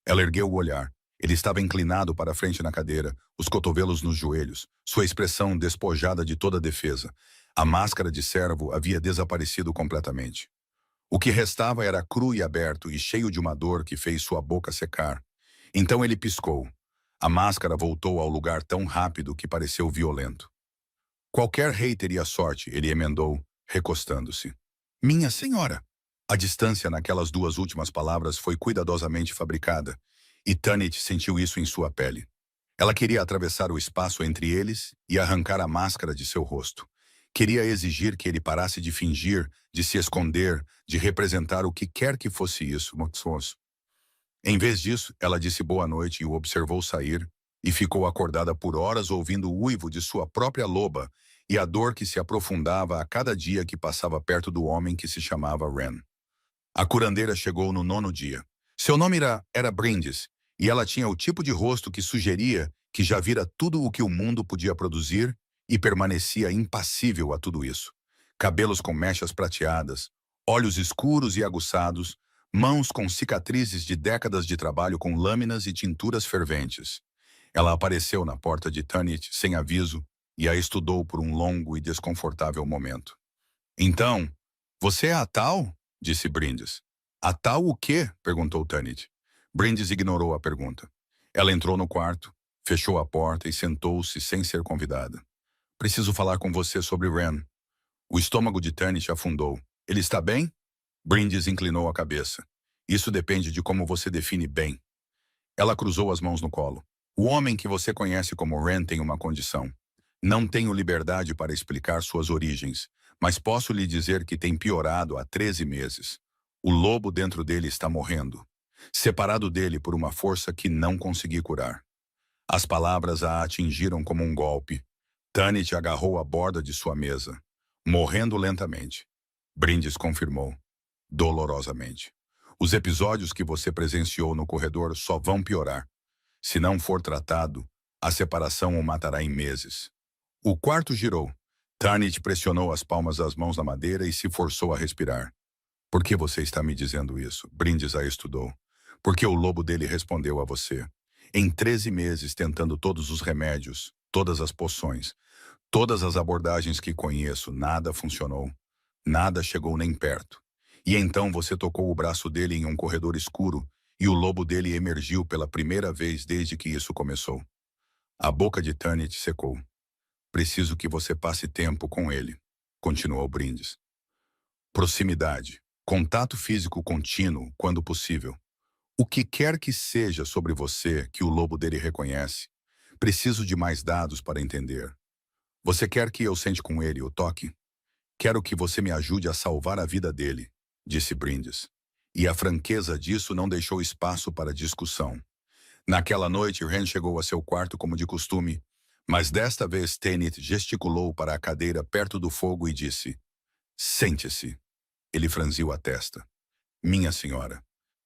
[SPEAKER 1] Ela ergueu o olhar. Ele estava inclinado para a frente na cadeira, os cotovelos nos joelhos, sua expressão despojada de toda defesa. A máscara de servo havia desaparecido completamente. O que restava era cru e aberto e cheio de uma dor que fez sua boca secar. Então ele piscou. A máscara voltou ao lugar tão rápido que pareceu violento. Qualquer rei teria sorte, ele emendou, recostando-se. Minha senhora! A distância naquelas duas últimas palavras foi cuidadosamente fabricada, e Tanit sentiu isso em sua pele. Ela queria atravessar o espaço entre eles e arrancar a máscara de seu rosto. Queria exigir que ele parasse de fingir, de se esconder, de representar o que quer que fosse isso, monstruoso. Em vez disso, ela disse boa noite e o observou sair, e ficou acordada por horas ouvindo o uivo de sua própria loba e a dor que se aprofundava a cada dia que passava perto do homem que se chamava Ren. A curandeira chegou no 9º dia. Seu nome era Brindis, e ela tinha o tipo de rosto que sugeria que já vira tudo o que o mundo podia produzir e permanecia impassível a tudo isso. Cabelos com mechas prateadas, olhos escuros e aguçados, mãos com cicatrizes de décadas de trabalho com lâminas e tinturas ferventes. Ela apareceu na porta de Tanit sem aviso e a estudou por um longo e desconfortável momento. Então, você é a tal? Disse Brindis. A tal o quê? Perguntou Tanit. Brindis ignorou a pergunta. Ela entrou no quarto, fechou a porta e sentou-se sem ser convidada. Preciso falar com você sobre Ren. O estômago de Tanit afundou. Ele está bem? Brindis inclinou a cabeça. Isso depende de como você define bem. Ela cruzou as mãos no colo. O homem que você conhece como Ren tem uma condição. Não tenho liberdade para explicar suas origens, mas posso lhe dizer que tem piorado há 13 meses. O lobo dentro dele está morrendo, separado dele por uma força que não consegui curar. As palavras a atingiram como um golpe. Tanit agarrou a borda de sua mesa, morrendo lentamente. Brindis confirmou, dolorosamente. Os episódios que você presenciou no corredor só vão piorar. Se não for tratado, a separação o matará em meses. O quarto girou. Tanit pressionou as palmas das mãos na madeira e se forçou a respirar. Por que você está me dizendo isso? Brindis a estudou. Porque o lobo dele respondeu a você. Em 13 meses tentando todos os remédios, todas as poções, todas as abordagens que conheço, nada funcionou. Nada chegou nem perto. E então você tocou o braço dele em um corredor escuro e o lobo dele emergiu pela primeira vez desde que isso começou. A boca de Tanit secou. Preciso que você passe tempo com ele, continuou Brindis. Proximidade, contato físico contínuo, quando possível. O que quer que seja sobre você que o lobo dele reconhece, preciso de mais dados para entender. Você quer que eu sente com ele o toque? Quero que você me ajude a salvar a vida dele, disse Brindis. E a franqueza disso não deixou espaço para discussão. Naquela noite, Ren chegou a seu quarto como de costume, mas desta vez Tanit gesticulou para a cadeira perto do fogo e disse, sente-se. Ele franziu a testa. Minha senhora.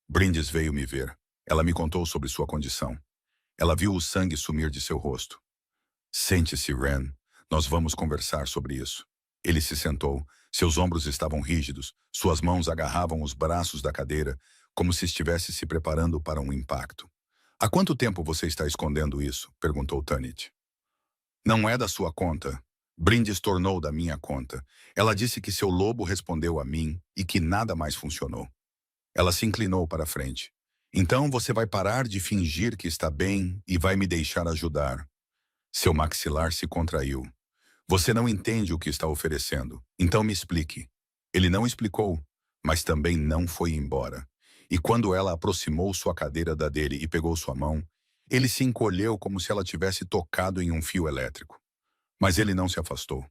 [SPEAKER 1] Brindis veio me ver. Ela me contou sobre sua condição. Ela viu o sangue sumir de seu rosto. Sente-se, Ren. Nós vamos conversar sobre isso. Ele se sentou. Seus ombros estavam rígidos. Suas mãos agarravam os braços da cadeira, como se estivesse se preparando para um impacto. Há quanto tempo você está escondendo isso? Perguntou Tanit. Não é da sua conta. Brindis tornou da minha conta. Ela disse que seu lobo respondeu a mim e que nada mais funcionou. Ela se inclinou para a frente. Então você vai parar de fingir que está bem e vai me deixar ajudar. Seu maxilar se contraiu. Você não entende o que está oferecendo, então me explique. Ele não explicou, mas também não foi embora. E quando ela aproximou sua cadeira da dele e pegou sua mão, ele se encolheu como se ela tivesse tocado em um fio elétrico. Mas ele não se afastou.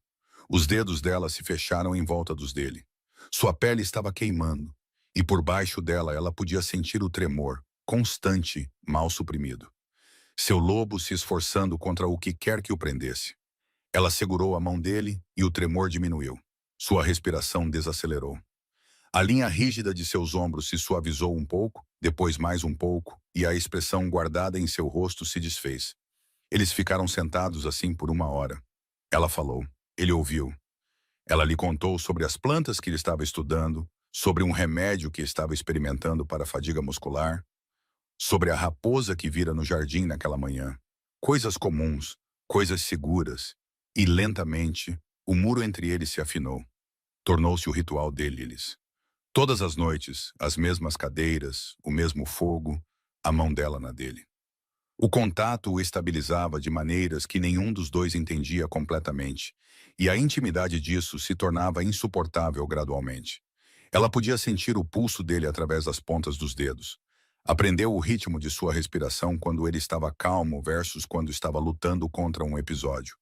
[SPEAKER 1] Os dedos dela se fecharam em volta dos dele. Sua pele estava queimando, e por baixo dela ela podia sentir o tremor, constante, mal suprimido. Seu lobo se esforçando contra o que quer que o prendesse. Ela segurou a mão dele e o tremor diminuiu. Sua respiração desacelerou. A linha rígida de seus ombros se suavizou um pouco, depois mais um pouco, e a expressão guardada em seu rosto se desfez. Eles ficaram sentados assim por 1 hora. Ela falou. Ele ouviu. Ela lhe contou sobre as plantas que ele estava estudando, sobre um remédio que estava experimentando para a fadiga muscular, sobre a raposa que vira no jardim naquela manhã. Coisas comuns, coisas seguras. E lentamente, o muro entre eles se afinou. Tornou-se o ritual deles. Todas as noites, as mesmas cadeiras, o mesmo fogo, a mão dela na dele. O contato o estabilizava de maneiras que nenhum dos dois entendia completamente, e a intimidade disso se tornava insuportável gradualmente. Ela podia sentir o pulso dele através das pontas dos dedos. Aprendeu o ritmo de sua respiração quando ele estava calmo versus quando estava lutando contra um episódio.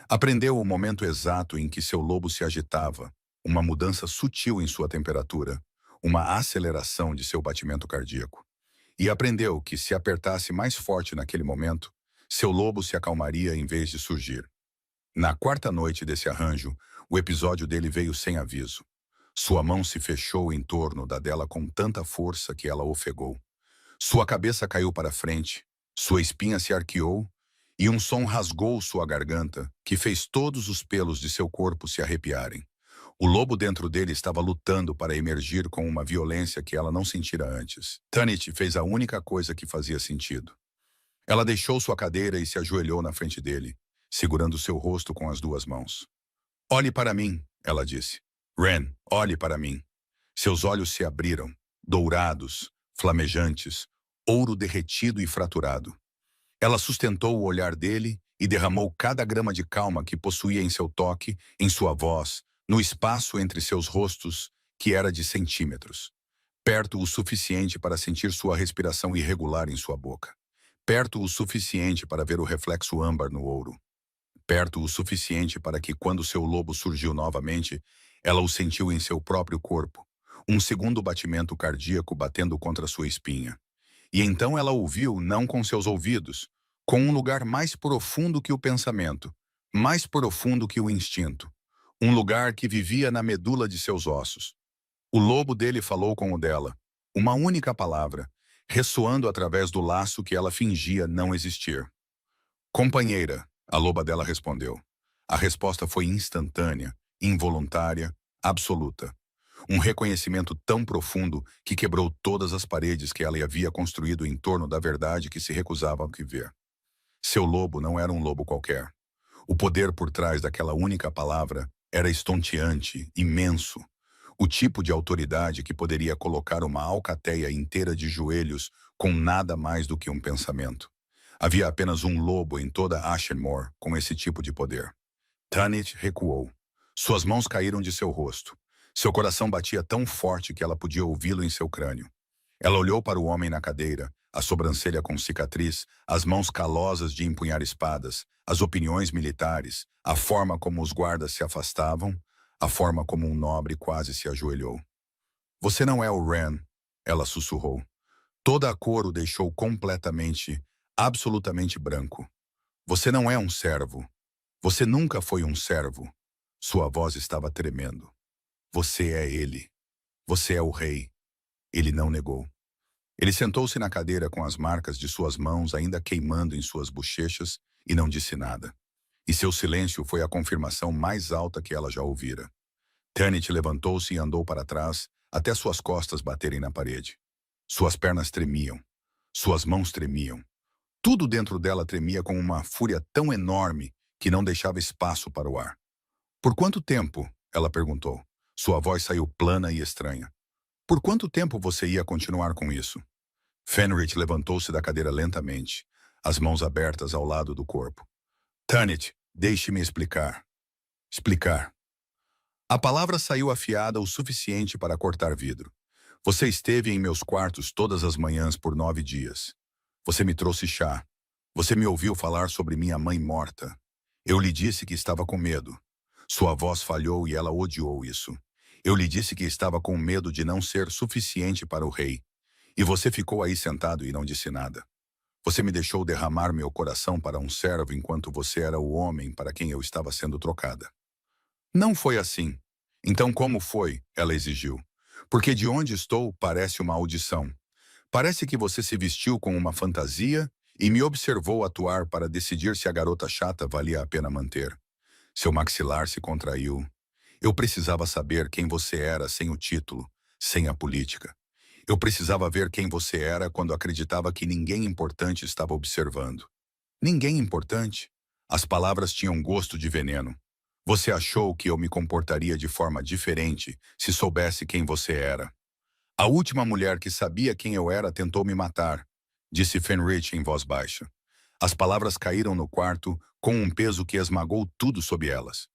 [SPEAKER 1] Aprendeu o momento exato em que seu lobo se agitava, uma mudança sutil em sua temperatura, uma aceleração de seu batimento cardíaco. E aprendeu que, se apertasse mais forte naquele momento, seu lobo se acalmaria em vez de surgir. Na quarta noite desse arranjo, o episódio dele veio sem aviso. Sua mão se fechou em torno da dela com tanta força que ela ofegou. Sua cabeça caiu para frente, sua espinha se arqueou, e um som rasgou sua garganta, que fez todos os pelos de seu corpo se arrepiarem. O lobo dentro dele estava lutando para emergir com uma violência que ela não sentira antes. Tanit fez a única coisa que fazia sentido. Ela deixou sua cadeira e se ajoelhou na frente dele, segurando seu rosto com as duas mãos. "Olhe para mim", ela disse. "Ren, olhe para mim." Seus olhos se abriram, dourados, flamejantes, ouro derretido e fraturado. Ela sustentou o olhar dele e derramou cada grama de calma que possuía em seu toque, em sua voz, no espaço entre seus rostos, que era de centímetros. Perto o suficiente para sentir sua respiração irregular em sua boca. Perto o suficiente para ver o reflexo âmbar no ouro. Perto o suficiente para que, quando seu lobo surgiu novamente, ela o sentiu em seu próprio corpo. Um segundo batimento cardíaco batendo contra sua espinha. E então ela ouviu, não com seus ouvidos, com um lugar mais profundo que o pensamento, mais profundo que o instinto. Um lugar que vivia na medula de seus ossos. O lobo dele falou com o dela, uma única palavra, ressoando através do laço que ela fingia não existir. "Companheira", a loba dela respondeu. A resposta foi instantânea, involuntária, absoluta. Um reconhecimento tão profundo que quebrou todas as paredes que ela havia construído em torno da verdade que se recusava a viver. Seu lobo não era um lobo qualquer. O poder por trás daquela única palavra era estonteante, imenso. O tipo de autoridade que poderia colocar uma alcateia inteira de joelhos com nada mais do que um pensamento. Havia apenas um lobo em toda Ashenmore com esse tipo de poder. Tanit recuou. Suas mãos caíram de seu rosto. Seu coração batia tão forte que ela podia ouvi-lo em seu crânio. Ela olhou para o homem na cadeira, a sobrancelha com cicatriz, as mãos calosas de empunhar espadas, as opiniões militares, a forma como os guardas se afastavam, a forma como um nobre quase se ajoelhou. "Você não é o Ren", ela sussurrou. Toda a cor o deixou completamente, absolutamente branco. "Você não é um servo. Você nunca foi um servo." Sua voz estava tremendo. "Você é ele. Você é o rei." Ele não negou. Ele sentou-se na cadeira com as marcas de suas mãos ainda queimando em suas bochechas e não disse nada. E seu silêncio foi a confirmação mais alta que ela já ouvira. Tanit levantou-se e andou para trás, até suas costas baterem na parede. Suas pernas tremiam. Suas mãos tremiam. Tudo dentro dela tremia com uma fúria tão enorme que não deixava espaço para o ar. "Por quanto tempo?" ela perguntou. Sua voz saiu plana e estranha. "Por quanto tempo você ia continuar com isso?" Fenrir levantou-se da cadeira lentamente, as mãos abertas ao lado do corpo. "Tanit, deixe-me explicar." "Explicar." A palavra saiu afiada o suficiente para cortar vidro. "Você esteve em meus quartos todas as manhãs por 9 dias. Você me trouxe chá. Você me ouviu falar sobre minha mãe morta. Eu lhe disse que estava com medo." Sua voz falhou e ela odiou isso. "Eu lhe disse que estava com medo de não ser suficiente para o rei. E você ficou aí sentado e não disse nada. Você me deixou derramar meu coração para um servo enquanto você era o homem para quem eu estava sendo trocada." "Não foi assim." "Então como foi?" ela exigiu. "Porque de onde estou parece uma audição. Parece que você se vestiu com uma fantasia e me observou atuar para decidir se a garota chata valia a pena manter. Seu maxilar se contraiu. Eu precisava saber quem você era sem o título, sem a política. Eu precisava ver quem você era quando acreditava que ninguém importante estava observando. Ninguém importante? As palavras tinham gosto de veneno. Você achou que eu me comportaria de forma diferente se soubesse quem você era. A última mulher que sabia quem eu era tentou me matar, disse Fenrich em voz baixa. As palavras caíram no quarto com um peso que esmagou tudo sob elas.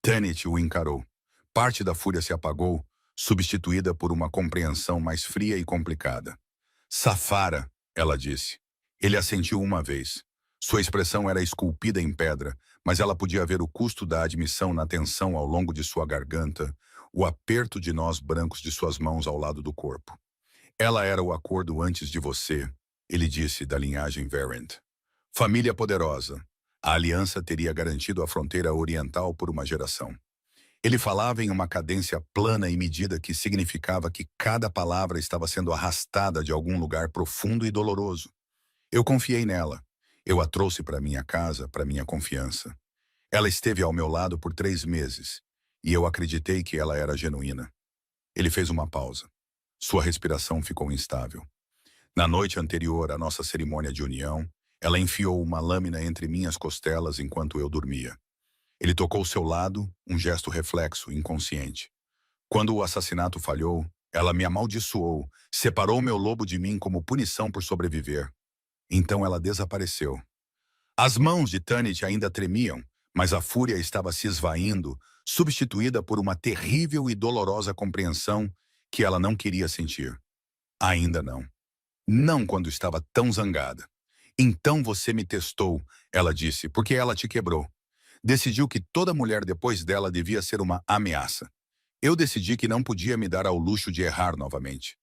[SPEAKER 1] Tanit o encarou. Parte da fúria se apagou, substituída por uma compreensão mais fria e complicada. Safara, ela disse. Ele assentiu uma vez. Sua expressão era esculpida em pedra, mas ela podia ver o custo da admissão na tensão ao longo de sua garganta, o aperto de nós brancos de suas mãos ao lado do corpo. Ela era o acordo antes de você, ele disse da linhagem Verent. Família poderosa. A aliança teria garantido a fronteira oriental por uma geração. Ele falava em uma cadência plana e medida que significava que cada palavra estava sendo arrastada de algum lugar profundo e doloroso. Eu confiei nela. Eu a trouxe para minha casa, para minha confiança. Ela esteve ao meu lado por 3 meses, e eu acreditei que ela era genuína. Ele fez uma pausa. Sua respiração ficou instável. Na noite anterior à nossa cerimônia de união, ela enfiou uma lâmina entre minhas costelas enquanto eu dormia. Ele tocou seu lado, um gesto reflexo, inconsciente. Quando o assassinato falhou, ela me amaldiçoou, separou meu lobo de mim como punição por sobreviver. Então ela desapareceu. As mãos de Tanit ainda tremiam, mas a fúria estava se esvaindo, substituída por uma terrível e dolorosa compreensão que ela não queria sentir. Ainda não. Não quando estava tão zangada. Então você me testou, ela disse, porque ela te quebrou. Decidiu que toda mulher depois dela devia ser uma ameaça. Eu decidi que não podia me dar ao luxo de errar novamente.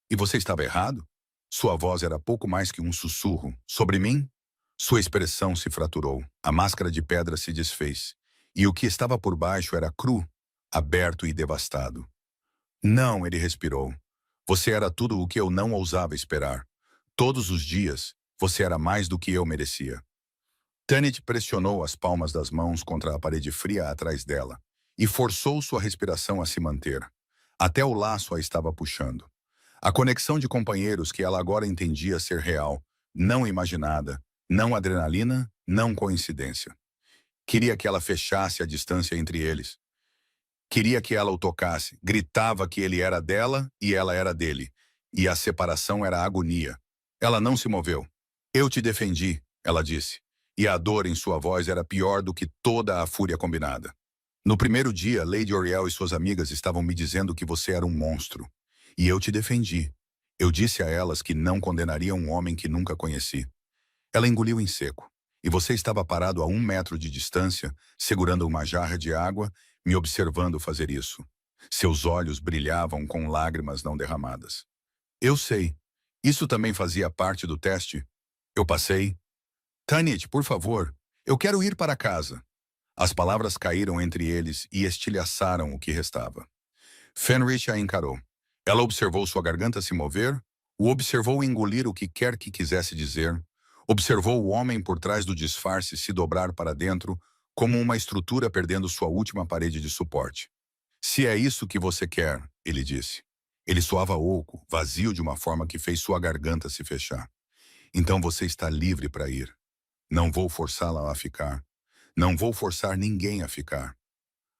[SPEAKER 1] E você estava errado? Sua voz era pouco mais que um sussurro. Sobre mim? Sua expressão se fraturou. A máscara de pedra se desfez. E o que estava por baixo era cru, aberto e devastado. Não, ele respirou. Você era tudo o que eu não ousava esperar. Todos os dias, você era mais do que eu merecia. Tanit pressionou as palmas das mãos contra a parede fria atrás dela e forçou sua respiração a se manter. Até o laço a estava puxando. A conexão de companheiros que ela agora entendia ser real, não imaginada, não adrenalina, não coincidência. Queria que ela fechasse a distância entre eles. Queria que ela o tocasse, gritava que ele era dela e ela era dele. E a separação era agonia. Ela não se moveu. Eu te defendi, ela disse. E a dor em sua voz era pior do que toda a fúria combinada. No primeiro dia, Lady Oriel e suas amigas estavam me dizendo que você era um monstro. E eu te defendi. Eu disse a elas que não condenaria um homem que nunca conheci. Ela engoliu em seco. E você estava parado a 1 metro de distância, segurando uma jarra de água, me observando fazer isso. Seus olhos brilhavam com lágrimas não derramadas. Eu sei. Isso também fazia parte do teste. Eu passei. Tanit, por favor, eu quero ir para casa. As palavras caíram entre eles e estilhaçaram o que restava. Fenrich a encarou. Ela observou sua garganta se mover, o observou engolir o que quer que quisesse dizer, observou o homem por trás do disfarce se dobrar para dentro, como uma estrutura perdendo sua última parede de suporte. Se é isso que você quer, ele disse. Ele soava oco, vazio de uma forma que fez sua garganta se fechar. Então você está livre para ir. Não vou forçá-la a ficar. Não vou forçar ninguém a ficar.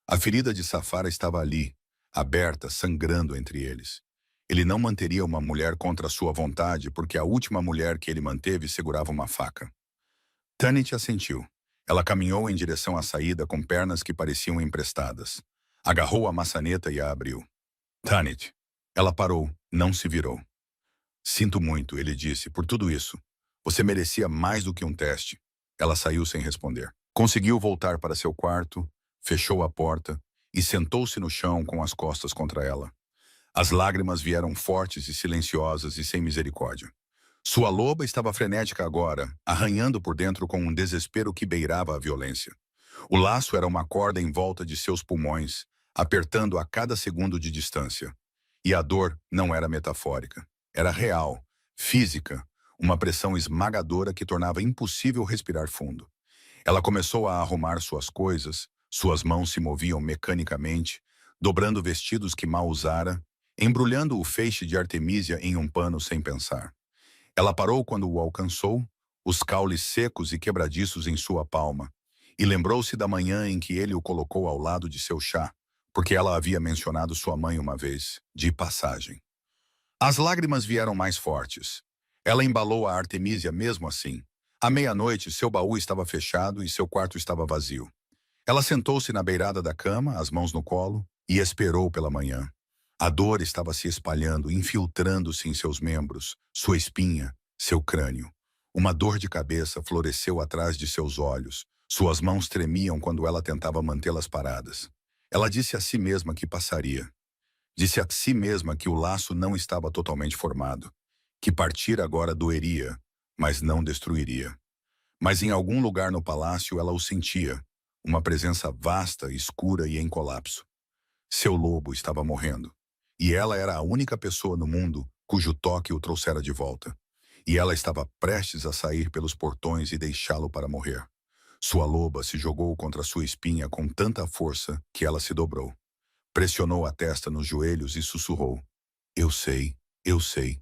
[SPEAKER 1] A ferida de Safara estava ali, aberta, sangrando entre eles. Ele não manteria uma mulher contra sua vontade porque a última mulher que ele manteve segurava uma faca. Tanit assentiu. Ela caminhou em direção à saída com pernas que pareciam emprestadas. Agarrou a maçaneta e a abriu. Tanit. Ela parou, não se virou. Sinto muito, ele disse, por tudo isso. Você merecia mais do que um teste. Ela saiu sem responder. Conseguiu voltar para seu quarto, fechou a porta e sentou-se no chão com as costas contra ela. As lágrimas vieram fortes e silenciosas e sem misericórdia. Sua loba estava frenética agora, arranhando por dentro com um desespero que beirava a violência. O laço era uma corda em volta de seus pulmões, apertando a cada segundo de distância. E a dor não era metafórica. Era real, física, uma pressão esmagadora que tornava impossível respirar fundo. Ela começou a arrumar suas coisas, suas mãos se moviam mecanicamente, dobrando vestidos que mal usara, embrulhando o feixe de Artemísia em um pano sem pensar. Ela parou quando o alcançou, os caules secos e quebradiços em sua palma, e lembrou-se da manhã em que ele o colocou ao lado de seu chá, porque ela havia mencionado sua mãe uma vez, de passagem. As lágrimas vieram mais fortes. Ela embalou a Artemísia mesmo assim. À meia-noite, seu baú estava fechado e seu quarto estava vazio. Ela sentou-se na beirada da cama, as mãos no colo, e esperou pela manhã. A dor estava se espalhando, infiltrando-se em seus membros, sua espinha, seu crânio. Uma dor de cabeça floresceu atrás de seus olhos. Suas mãos tremiam quando ela tentava mantê-las paradas. Ela disse a si mesma que passaria. Disse a si mesma que o laço não estava totalmente formado, que partir agora doeria, mas não destruiria. Mas em algum lugar no palácio ela o sentia, uma presença vasta, escura e em colapso. Seu lobo estava morrendo, e ela era a única pessoa no mundo cujo toque o trouxera de volta. E ela estava prestes a sair pelos portões e deixá-lo para morrer. Sua loba se jogou contra sua espinha com tanta força que ela se dobrou. Pressionou a testa nos joelhos e sussurrou. Eu sei, eu sei.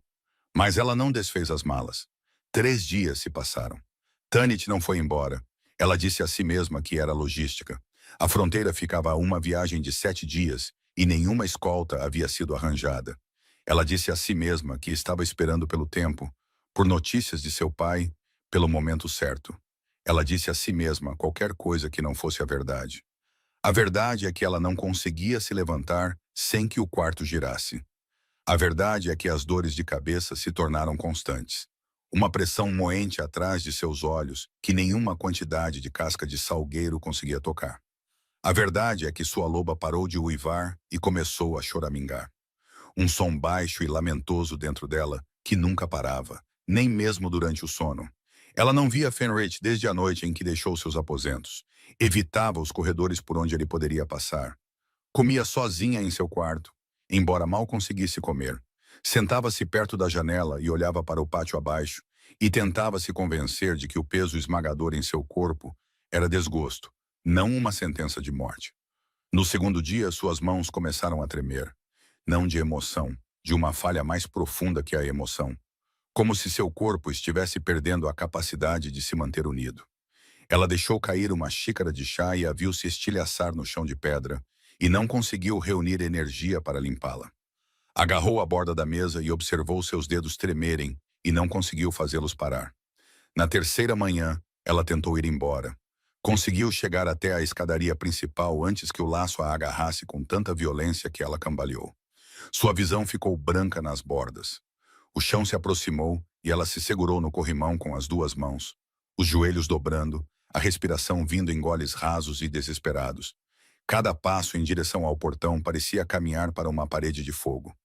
[SPEAKER 1] Mas ela não desfez as malas. 3 dias se passaram. Tanit não foi embora. Ela disse a si mesma que era logística. A fronteira ficava a uma viagem de 7 dias e nenhuma escolta havia sido arranjada. Ela disse a si mesma que estava esperando pelo tempo, por notícias de seu pai, pelo momento certo. Ela disse a si mesma qualquer coisa que não fosse a verdade. A verdade é que ela não conseguia se levantar sem que o quarto girasse. A verdade é que as dores de cabeça se tornaram constantes. Uma pressão moente atrás de seus olhos que nenhuma quantidade de casca de salgueiro conseguia tocar. A verdade é que sua loba parou de uivar e começou a choramingar. Um som baixo e lamentoso dentro dela que nunca parava, nem mesmo durante o sono. Ela não via Fenrich desde a noite em que deixou seus aposentos. Evitava os corredores por onde ele poderia passar. Comia sozinha em seu quarto, embora mal conseguisse comer. Sentava-se perto da janela e olhava para o pátio abaixo e tentava se convencer de que o peso esmagador em seu corpo era desgosto, não uma sentença de morte. No segundo dia, suas mãos começaram a tremer. Não de emoção, de uma falha mais profunda que a emoção. Como se seu corpo estivesse perdendo a capacidade de se manter unido. Ela deixou cair uma xícara de chá e a viu se estilhaçar no chão de pedra, e não conseguiu reunir energia para limpá-la. Agarrou a borda da mesa e observou seus dedos tremerem, e não conseguiu fazê-los parar. Na terceira manhã, ela tentou ir embora. Conseguiu chegar até a escadaria principal antes que o laço a agarrasse com tanta violência que ela cambaleou. Sua visão ficou branca nas bordas. O chão se aproximou e ela se segurou no corrimão com as 2 mãos, os joelhos dobrando, a respiração vindo em goles rasos e desesperados. Cada passo em direção ao portão parecia caminhar para uma parede de fogo.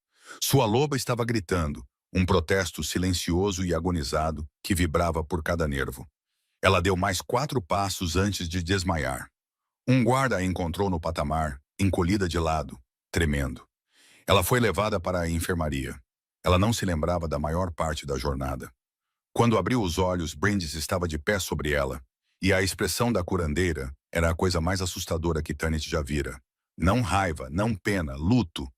[SPEAKER 1] Sua loba estava gritando, um protesto silencioso e agonizado que vibrava por cada nervo. Ela deu mais 4 passos antes de desmaiar. Um guarda a encontrou no patamar, encolhida de lado, tremendo. Ela foi levada para a enfermaria. Ela não se lembrava da maior parte da jornada. Quando abriu os olhos, Brindis estava de pé sobre ela, e a expressão da curandeira era a coisa mais assustadora que Tanit já vira. Não raiva, não pena, luto.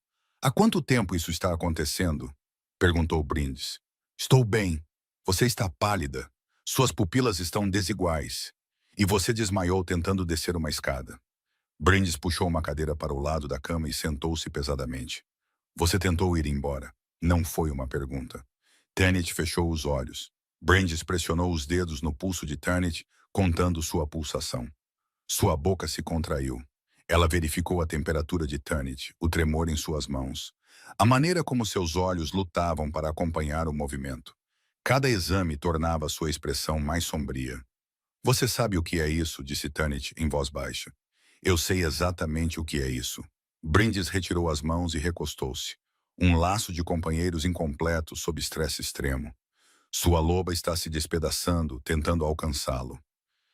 [SPEAKER 1] Há quanto tempo isso está acontecendo? Perguntou Brindis. Estou bem. Você está pálida. Suas pupilas estão desiguais. E você desmaiou tentando descer uma escada. Brindis puxou uma cadeira para o lado da cama e sentou-se pesadamente. Você tentou ir embora. Não foi uma pergunta. Tanit fechou os olhos. Brindis pressionou os dedos no pulso de Tanit, contando sua pulsação. Sua boca se contraiu. Ela verificou a temperatura de Tanit, o tremor em suas mãos. A maneira como seus olhos lutavam para acompanhar o movimento. Cada exame tornava sua expressão mais sombria. Você sabe o que é isso, disse Tanit em voz baixa. Eu sei exatamente o que é isso. Brindis retirou as mãos e recostou-se. Um laço de companheiros incompleto sob estresse extremo. Sua loba está se despedaçando, tentando alcançá-lo.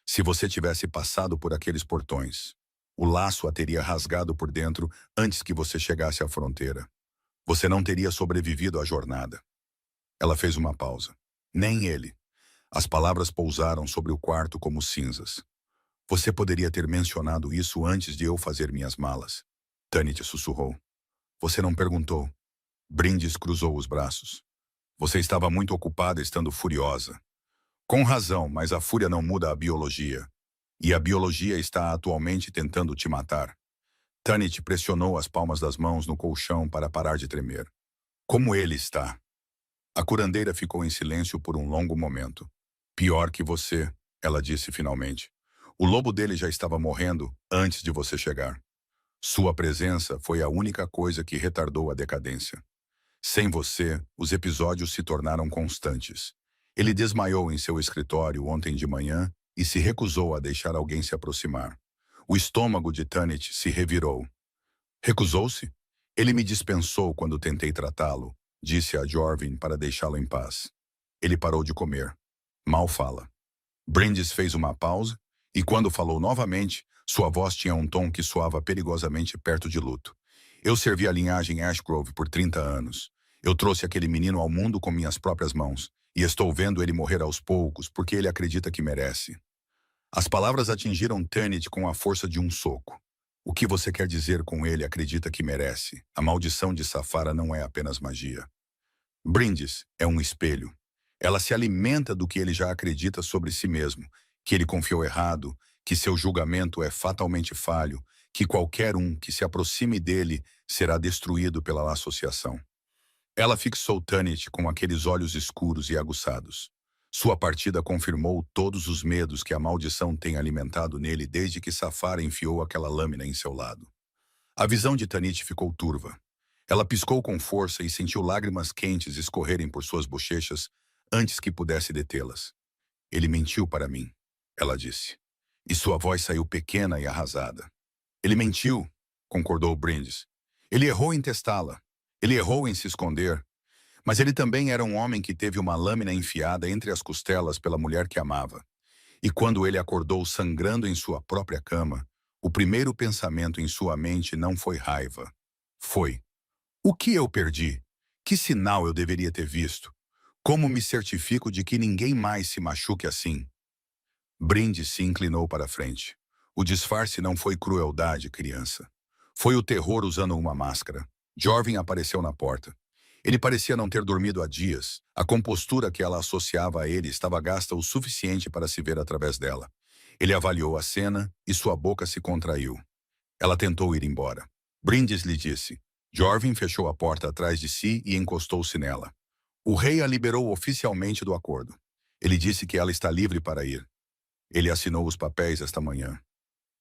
[SPEAKER 1] Se você tivesse passado por aqueles portões, o laço a teria rasgado por dentro antes que você chegasse à fronteira. Você não teria sobrevivido à jornada. Ela fez uma pausa. Nem ele. As palavras pousaram sobre o quarto como cinzas. Você poderia ter mencionado isso antes de eu fazer minhas malas. Tanit sussurrou. Você não perguntou. Brindis cruzou os braços. Você estava muito ocupada estando furiosa. Com razão, mas a fúria não muda a biologia. E a biologia está atualmente tentando te matar. Tanit pressionou as palmas das mãos no colchão para parar de tremer. Como ele está? A curandeira ficou em silêncio por um longo momento. Pior que você, ela disse finalmente. O lobo dele já estava morrendo antes de você chegar. Sua presença foi a única coisa que retardou a decadência. Sem você, os episódios se tornaram constantes. Ele desmaiou em seu escritório ontem de manhã e se recusou a deixar alguém se aproximar. O estômago de Tanit se revirou. Recusou-se? Ele me dispensou quando tentei tratá-lo, disse a Jorvin para deixá-lo em paz. Ele parou de comer. Mal fala. Brindis fez uma pausa e, quando falou novamente, sua voz tinha um tom que soava perigosamente perto de luto. Eu servi a linhagem Ashgrove por 30 anos. Eu trouxe aquele menino ao mundo com minhas próprias mãos e estou vendo ele morrer aos poucos porque ele acredita que merece. As palavras atingiram Tanit com a força de um soco. O que você quer dizer com ele acredita que merece? A maldição de Safara não é apenas magia. Brindis é um espelho. Ela se alimenta do que ele já acredita sobre si mesmo, que ele confiou errado, que seu julgamento é fatalmente falho, que qualquer um que se aproxime dele será destruído pela associação. Ela fixou Tanit com aqueles olhos escuros e aguçados. Sua partida confirmou todos os medos que a maldição tem alimentado nele desde que Safara enfiou aquela lâmina em seu lado. A visão de Tanit ficou turva. Ela piscou com força e sentiu lágrimas quentes escorrerem por suas bochechas antes que pudesse detê-las. Ele mentiu para mim, ela disse. E sua voz saiu pequena e arrasada. Ele mentiu, concordou Brindis. Ele errou em testá-la. Ele errou em se esconder. Mas ele também era um homem que teve uma lâmina enfiada entre as costelas pela mulher que amava. E quando ele acordou sangrando em sua própria cama, o primeiro pensamento em sua mente não foi raiva. Foi: o que eu perdi? Que sinal eu deveria ter visto? Como me certifico de que ninguém mais se machuque assim? Brindis se inclinou para a frente. O disfarce não foi crueldade, criança. Foi o terror usando uma máscara. Jorvin apareceu na porta. Ele parecia não ter dormido há dias. A compostura que ela associava a ele estava gasta o suficiente para se ver através dela. Ele avaliou a cena e sua boca se contraiu. Ela tentou ir embora. Brindis lhe disse. Jorvin fechou a porta atrás de si e encostou-se nela. O rei a liberou oficialmente do acordo. Ele disse que ela está livre para ir. Ele assinou os papéis esta manhã.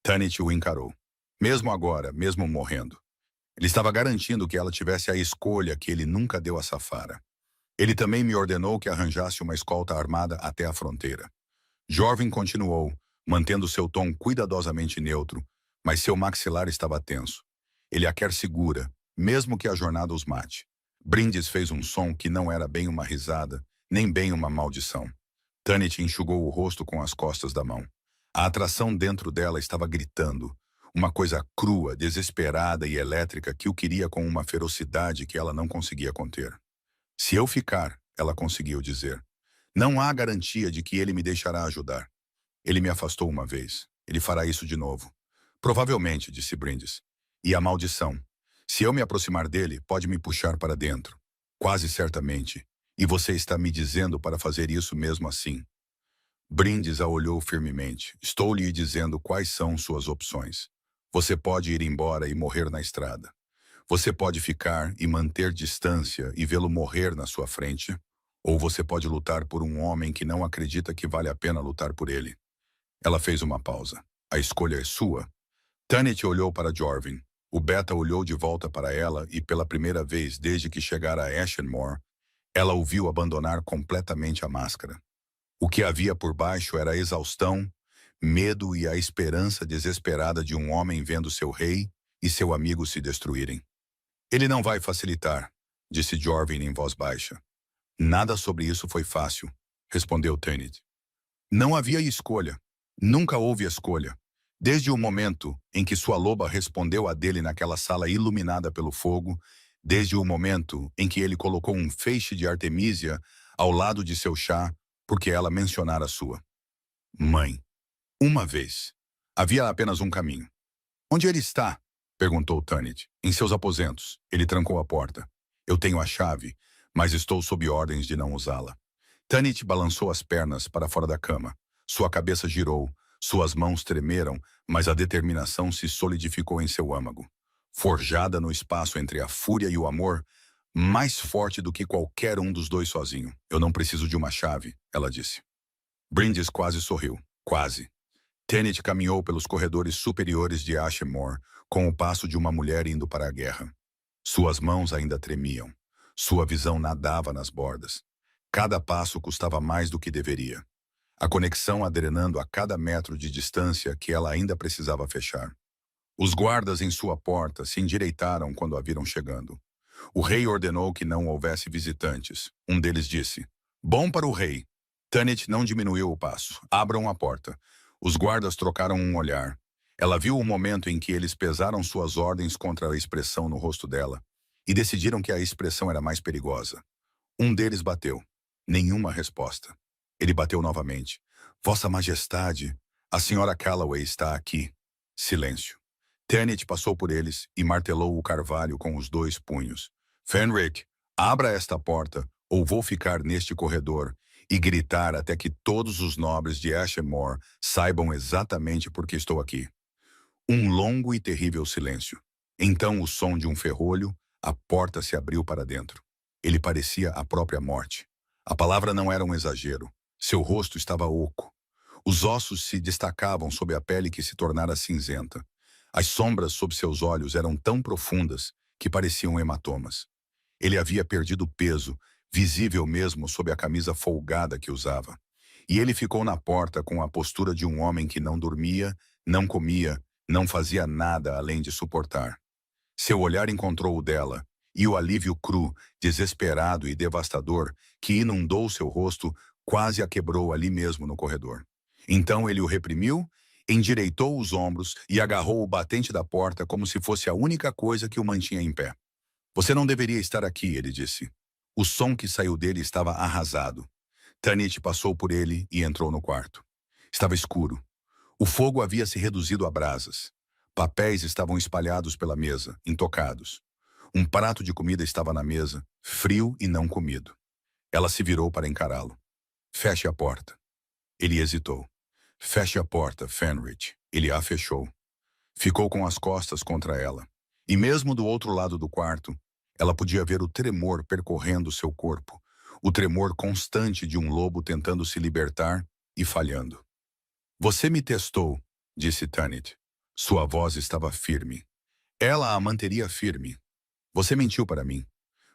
[SPEAKER 1] Tanit o encarou. Mesmo agora, mesmo morrendo. Ele estava garantindo que ela tivesse a escolha que ele nunca deu a Safara. Ele também me ordenou que arranjasse uma escolta armada até a fronteira. Jorvin continuou, mantendo seu tom cuidadosamente neutro, mas seu maxilar estava tenso. Ele a quer segura, mesmo que a jornada os mate. Brindis fez um som que não era bem uma risada, nem bem uma maldição. Tanit enxugou o rosto com as costas da mão. A atração dentro dela estava gritando. Uma coisa crua, desesperada e elétrica que o queria com uma ferocidade que ela não conseguia conter. Se eu ficar, ela conseguiu dizer, não há garantia de que ele me deixará ajudar. Ele me afastou uma vez. Ele fará isso de novo. Provavelmente, disse Brindis. E a maldição. Se eu me aproximar dele, pode me puxar para dentro. Quase certamente. E você está me dizendo para fazer isso mesmo assim. Brindis a olhou firmemente. Estou lhe dizendo quais são suas opções. Você pode ir embora e morrer na estrada. Você pode ficar e manter distância e vê-lo morrer na sua frente. Ou você pode lutar por um homem que não acredita que vale a pena lutar por ele. Ela fez uma pausa. A escolha é sua. Tanit olhou para Jorvin. O Beta olhou de volta para ela e, pela primeira vez desde que chegara a Ashenmore, ela o viu abandonar completamente a máscara. O que havia por baixo era a exaustão, medo e a esperança desesperada de um homem vendo seu rei e seu amigo se destruírem. Ele não vai facilitar, disse Jorvin em voz baixa. Nada sobre isso foi fácil, respondeu Tanit. Não havia escolha. Nunca houve escolha. Desde o momento em que sua loba respondeu a dele naquela sala iluminada pelo fogo, desde o momento em que ele colocou um feixe de Artemísia ao lado de seu chá, porque ela mencionara sua mãe. Uma vez. Havia apenas um caminho. Onde ele está? Perguntou Tanit. Em seus aposentos. Ele trancou a porta. Eu tenho a chave, mas estou sob ordens de não usá-la. Tanit balançou as pernas para fora da cama. Sua cabeça girou, suas mãos tremeram, mas a determinação se solidificou em seu âmago. Forjada no espaço entre a fúria e o amor, mais forte do que qualquer um dos dois sozinho. Eu não preciso de uma chave, ela disse. Bryndis quase sorriu. Quase. Tanit caminhou pelos corredores superiores de Ashmore, com o passo de uma mulher indo para a guerra. Suas mãos ainda tremiam. Sua visão nadava nas bordas. Cada passo custava mais do que deveria. A conexão adrenando a cada metro de distância que ela ainda precisava fechar. Os guardas em sua porta se endireitaram quando a viram chegando. O rei ordenou que não houvesse visitantes. Um deles disse, bom para o rei. Tanit não diminuiu o passo. Abram a porta. Os guardas trocaram um olhar. Ela viu o momento em que eles pesaram suas ordens contra a expressão no rosto dela e decidiram que a expressão era mais perigosa. Um deles bateu. Nenhuma resposta. Ele bateu novamente. Vossa Majestade, a senhora Calloway está aqui. Silêncio. Tanit passou por eles e martelou o carvalho com os dois punhos. Fenric, abra esta porta ou vou ficar neste corredor e gritar até que todos os nobres de Ashmore saibam exatamente por que estou aqui. Um longo e terrível silêncio. Então o som de um ferrolho, a porta se abriu para dentro. Ele parecia a própria morte. A palavra não era um exagero. Seu rosto estava oco. Os ossos se destacavam sob a pele que se tornara cinzenta. As sombras sob seus olhos eram tão profundas que pareciam hematomas. Ele havia perdido peso, visível mesmo sob a camisa folgada que usava. E ele ficou na porta com a postura de um homem que não dormia, não comia, não fazia nada além de suportar. Seu olhar encontrou o dela, e o alívio cru, desesperado e devastador que inundou seu rosto quase a quebrou ali mesmo no corredor. Então ele o reprimiu, endireitou os ombros e agarrou o batente da porta como se fosse a única coisa que o mantinha em pé. Você não deveria estar aqui, ele disse. O som que saiu dele estava arrasado. Tanit passou por ele e entrou no quarto. Estava escuro. O fogo havia se reduzido a brasas. Papéis estavam espalhados pela mesa, intocados. Um prato de comida estava na mesa, frio e não comido. Ela se virou para encará-lo. Feche a porta. Ele hesitou. Feche a porta, Fenric. Ele a fechou. Ficou com as costas contra ela. E mesmo do outro lado do quarto, ela podia ver o tremor percorrendo seu corpo, o tremor constante de um lobo tentando se libertar e falhando. Você me testou, disse Tanit. Sua voz estava firme. Ela a manteria firme. Você mentiu para mim.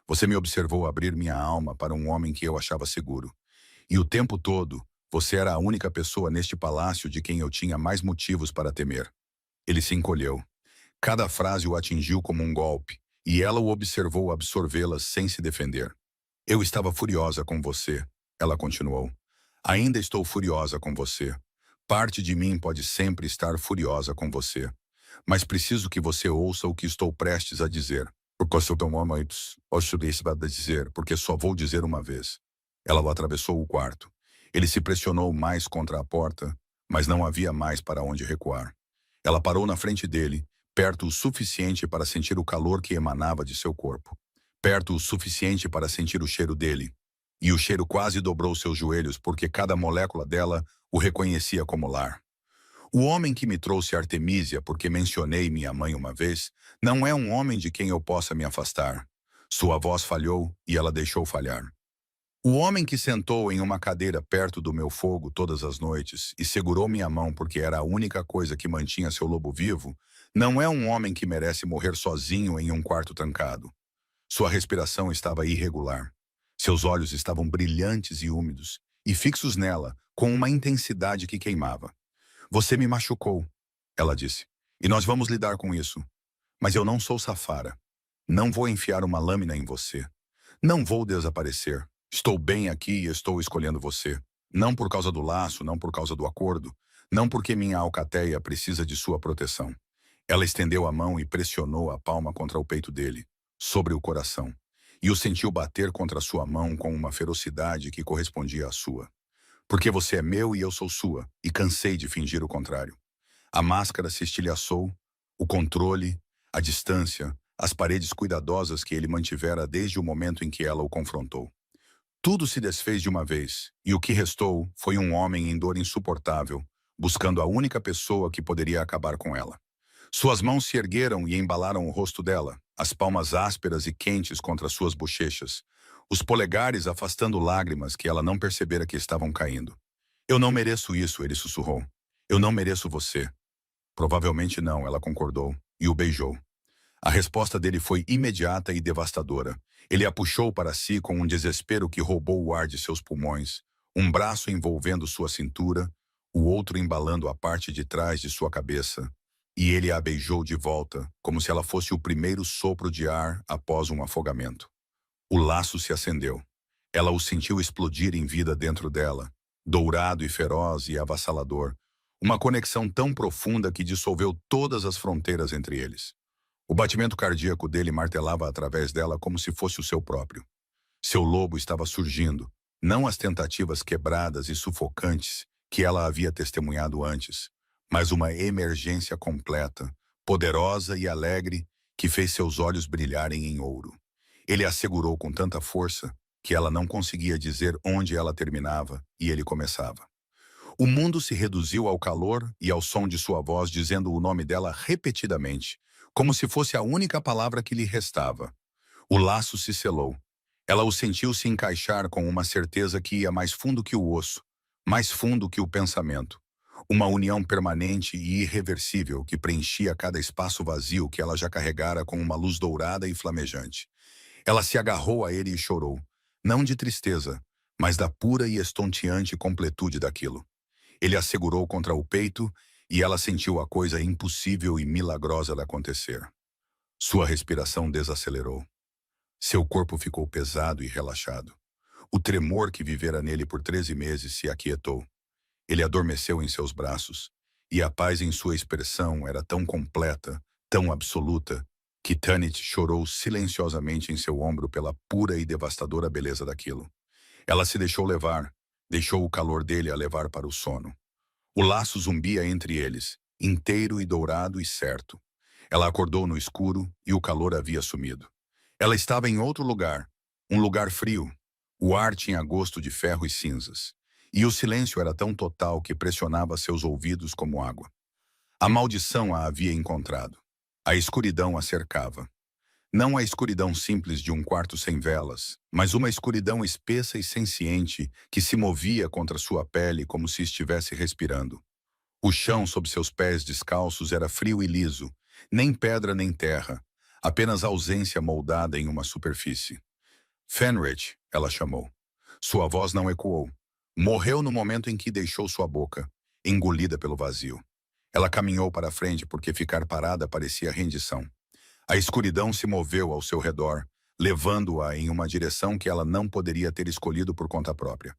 [SPEAKER 1] Você me observou abrir minha alma para um homem que eu achava seguro. E o tempo todo, você era a única pessoa neste palácio de quem eu tinha mais motivos para temer. Ele se encolheu. Cada frase o atingiu como um golpe, e ela o observou absorvê-las sem se defender. Eu estava furiosa com você, ela continuou. Ainda estou furiosa com você. Parte de mim pode sempre estar furiosa com você. Mas preciso que você ouça o que estou prestes a dizer. Porque só vou dizer uma vez. Ela o atravessou o quarto. Ele se pressionou mais contra a porta, mas não havia mais para onde recuar. Ela parou na frente dele, perto o suficiente para sentir o calor que emanava de seu corpo. Perto o suficiente para sentir o cheiro dele. E o cheiro quase dobrou seus joelhos porque cada molécula dela o reconhecia como lar. O homem que me trouxe Artemisia porque mencionei minha mãe uma vez, não é um homem de quem eu possa me afastar. Sua voz falhou e ela deixou falhar. O homem que sentou em uma cadeira perto do meu fogo todas as noites e segurou minha mão porque era a única coisa que mantinha seu lobo vivo, não é um homem que merece morrer sozinho em um quarto trancado. Sua respiração estava irregular. Seus olhos estavam brilhantes e úmidos, e fixos nela, com uma intensidade que queimava. Você me machucou, ela disse, e nós vamos lidar com isso. Mas eu não sou Safara. Não vou enfiar uma lâmina em você. Não vou desaparecer. Estou bem aqui e estou escolhendo você. Não por causa do laço, não por causa do acordo. Não porque minha alcateia precisa de sua proteção. Ela estendeu a mão e pressionou a palma contra o peito dele, sobre o coração. e o sentiu bater contra sua mão com uma ferocidade que correspondia à sua. Porque você é meu e eu sou sua, e cansei de fingir o contrário. A máscara se estilhaçou, o controle, a distância, as paredes cuidadosas que ele mantivera desde o momento em que ela o confrontou. Tudo se desfez de uma vez, e o que restou foi um homem em dor insuportável, buscando a única pessoa que poderia acabar com ela. Suas mãos se ergueram e embalaram o rosto dela, as palmas ásperas e quentes contra suas bochechas, os polegares afastando lágrimas que ela não percebera que estavam caindo. Eu não mereço isso, ele sussurrou. Eu não mereço você. Provavelmente não, ela concordou, e o beijou. A resposta dele foi imediata e devastadora. Ele a puxou para si com um desespero que roubou o ar de seus pulmões, um braço envolvendo sua cintura, o outro embalando a parte de trás de sua cabeça, e ele a beijou de volta, como se ela fosse o primeiro sopro de ar após um afogamento. O laço se acendeu. Ela o sentiu explodir em vida dentro dela, dourado e feroz e avassalador, uma conexão tão profunda que dissolveu todas as fronteiras entre eles. O batimento cardíaco dele martelava através dela como se fosse o seu próprio. Seu lobo estava surgindo, não as tentativas quebradas e sufocantes que ela havia testemunhado antes, mas uma emergência completa, poderosa e alegre que fez seus olhos brilharem em ouro. Ele a segurou com tanta força que ela não conseguia dizer onde ela terminava e ele começava. O mundo se reduziu ao calor e ao som de sua voz dizendo o nome dela repetidamente, como se fosse a única palavra que lhe restava. O laço se selou. Ela o sentiu se encaixar com uma certeza que ia mais fundo que o osso, mais fundo que o pensamento. Uma união permanente e irreversível que preenchia cada espaço vazio que ela já carregara com uma luz dourada e flamejante. Ela se agarrou a ele e chorou, não de tristeza, mas da pura e estonteante completude daquilo. Ele a segurou contra o peito e ela sentiu a coisa impossível e milagrosa de acontecer. Sua respiração desacelerou. Seu corpo ficou pesado e relaxado. O tremor que vivera nele por 13 meses se aquietou. Ele adormeceu em seus braços, e a paz em sua expressão era tão completa, tão absoluta, que Tanit chorou silenciosamente em seu ombro pela pura e devastadora beleza daquilo. Ela se deixou levar, deixou o calor dele a levar para o sono. O laço zumbia entre eles, inteiro e dourado e certo. Ela acordou no escuro e o calor havia sumido. Ela estava em outro lugar, um lugar frio. O ar tinha gosto de ferro e cinzas. E o silêncio era tão total que pressionava seus ouvidos como água. A maldição a havia encontrado. A escuridão a cercava. Não a escuridão simples de um quarto sem velas, mas uma escuridão espessa e senciente que se movia contra sua pele como se estivesse respirando. O chão sob seus pés descalços era frio e liso, nem pedra nem terra, apenas ausência moldada em uma superfície. Fenrich, ela chamou. Sua voz não ecoou. Morreu no momento em que deixou sua boca, engolida pelo vazio. Ela caminhou para a frente porque ficar parada parecia rendição. A escuridão se moveu ao seu redor, levando-a em uma direção que ela não poderia ter escolhido por conta própria.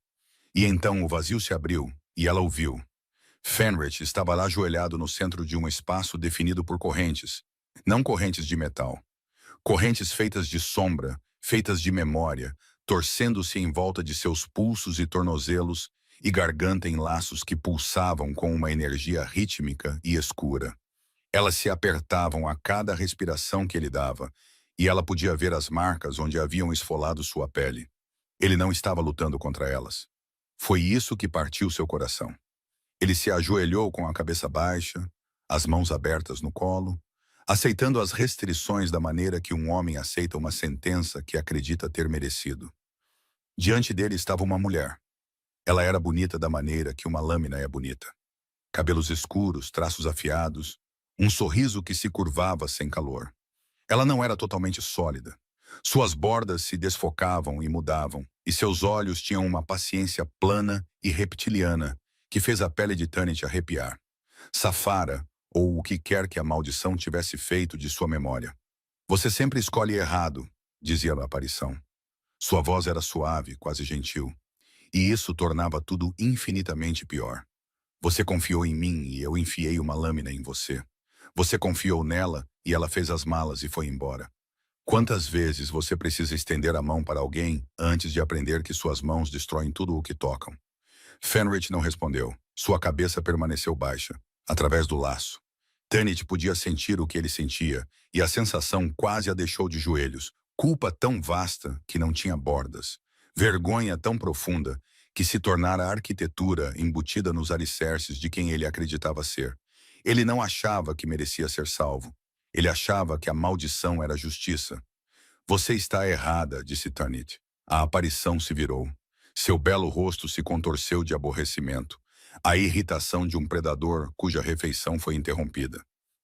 [SPEAKER 1] E então o vazio se abriu, e ela o viu. Fenrich estava lá ajoelhado no centro de um espaço definido por correntes, não correntes de metal. Correntes feitas de sombra, feitas de memória, torcendo-se em volta de seus pulsos e tornozelos e garganta em laços que pulsavam com uma energia rítmica e escura. Elas se apertavam a cada respiração que ele dava, e ela podia ver as marcas onde haviam esfolado sua pele. Ele não estava lutando contra elas. Foi isso que partiu seu coração. Ele se ajoelhou com a cabeça baixa, as mãos abertas no colo, aceitando as restrições da maneira que um homem aceita uma sentença que acredita ter merecido. Diante dele estava uma mulher. Ela era bonita da maneira que uma lâmina é bonita. Cabelos escuros, traços afiados, um sorriso que se curvava sem calor. Ela não era totalmente sólida. Suas bordas se desfocavam e mudavam, e seus olhos tinham uma paciência plana e reptiliana que fez a pele de Tanit arrepiar. Safara, ou o que quer que a maldição tivesse feito de sua memória. Você sempre escolhe errado, dizia a aparição. Sua voz era suave, quase gentil, e isso tornava tudo infinitamente pior. Você confiou em mim e eu enfiei uma lâmina em você. Você confiou nela e ela fez as malas e foi embora. Quantas vezes você precisa estender a mão para alguém antes de aprender que suas mãos destroem tudo o que tocam? Fenrich não respondeu. Sua cabeça permaneceu baixa, através do laço. Tanit podia sentir o que ele sentia, e a sensação quase a deixou de joelhos. Culpa tão vasta que não tinha bordas. Vergonha tão profunda que se tornara arquitetura embutida nos alicerces de quem ele acreditava ser. Ele não achava que merecia ser salvo. Ele achava que a maldição era justiça. Você está errada, disse Tanit. A aparição se virou. Seu belo rosto se contorceu de aborrecimento. A irritação de um predador cuja refeição foi interrompida.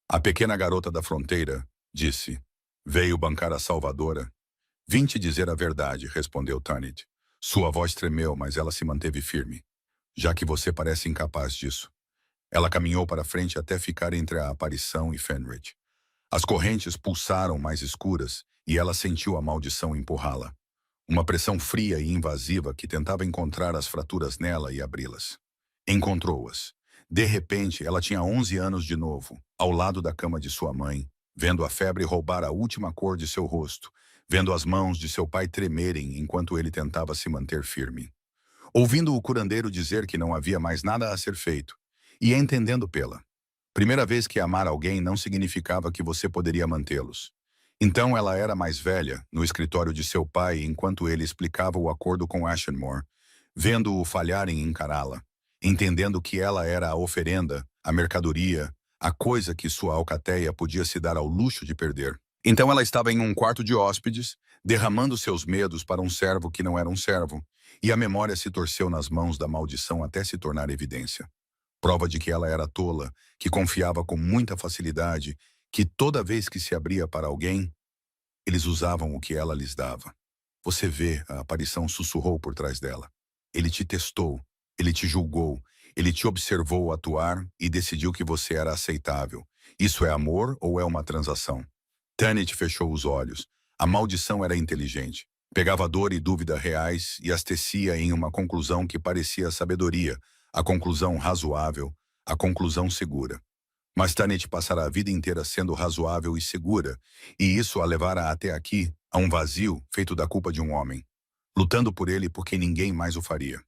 [SPEAKER 1] A pequena garota da fronteira disse: Veio bancar a salvadora? Vim te dizer a verdade, respondeu Tanit. Sua voz tremeu, mas ela se manteve firme. Já que você parece incapaz disso. Ela caminhou para frente até ficar entre a aparição e Fenrich. As correntes pulsaram mais escuras e ela sentiu a maldição empurrá-la. Uma pressão fria e invasiva que tentava encontrar as fraturas nela e abri-las. Encontrou-as. De repente, ela tinha 11 anos de novo, ao lado da cama de sua mãe, vendo a febre roubar a última cor de seu rosto, vendo as mãos de seu pai tremerem enquanto ele tentava se manter firme. Ouvindo o curandeiro dizer que não havia mais nada a ser feito, e entendendo pela primeira vez que amar alguém não significava que você poderia mantê-los. Então ela era mais velha, no escritório de seu pai, enquanto ele explicava o acordo com Ashenmore, vendo-o falhar em encará-la, entendendo que ela era a oferenda, a mercadoria, a coisa que sua alcateia podia se dar ao luxo de perder. Então ela estava em um quarto de hóspedes, derramando seus medos para um servo que não era um servo, e a memória se torceu nas mãos da maldição até se tornar evidência. Prova de que ela era tola, que confiava com muita facilidade, que toda vez que se abria para alguém, eles usavam o que ela lhes dava. Você vê, a aparição sussurrou por trás dela. Ele te testou, ele te julgou, ele te observou atuar e decidiu que você era aceitável. Isso é amor ou é uma transação? Tanit fechou os olhos. A maldição era inteligente. Pegava dor e dúvida reais e as tecia em uma conclusão que parecia sabedoria, a conclusão razoável, a conclusão segura. Mas Tanit passara a vida inteira sendo razoável e segura, e isso a levara até aqui, a um vazio feito da culpa de um homem, lutando por ele porque ninguém mais o faria.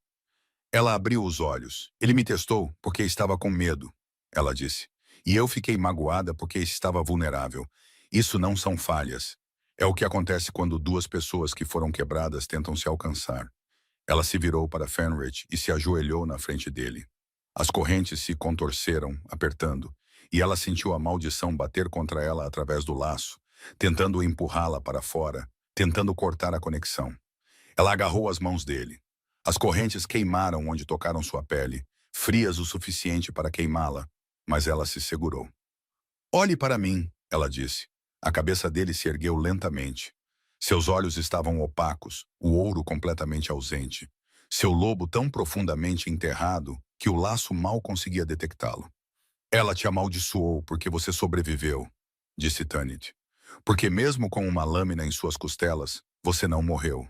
[SPEAKER 1] Ela abriu os olhos. Ele me testou porque estava com medo, ela disse. E eu fiquei magoada porque estava vulnerável. Isso não são falhas. É o que acontece quando duas pessoas que foram quebradas tentam se alcançar. Ela se virou para Fenrich e se ajoelhou na frente dele. As correntes se contorceram, apertando, e ela sentiu a maldição bater contra ela através do laço, tentando empurrá-la para fora, tentando cortar a conexão. Ela agarrou as mãos dele. As correntes queimaram onde tocaram sua pele, frias o suficiente para queimá-la, mas ela se segurou. Olhe para mim, ela disse. A cabeça dele se ergueu lentamente. Seus olhos estavam opacos, o ouro completamente ausente. Seu lobo tão profundamente enterrado que o laço mal conseguia detectá-lo. Ela te amaldiçoou porque você sobreviveu, disse Tanit. Porque mesmo com uma lâmina em suas costelas, você não morreu.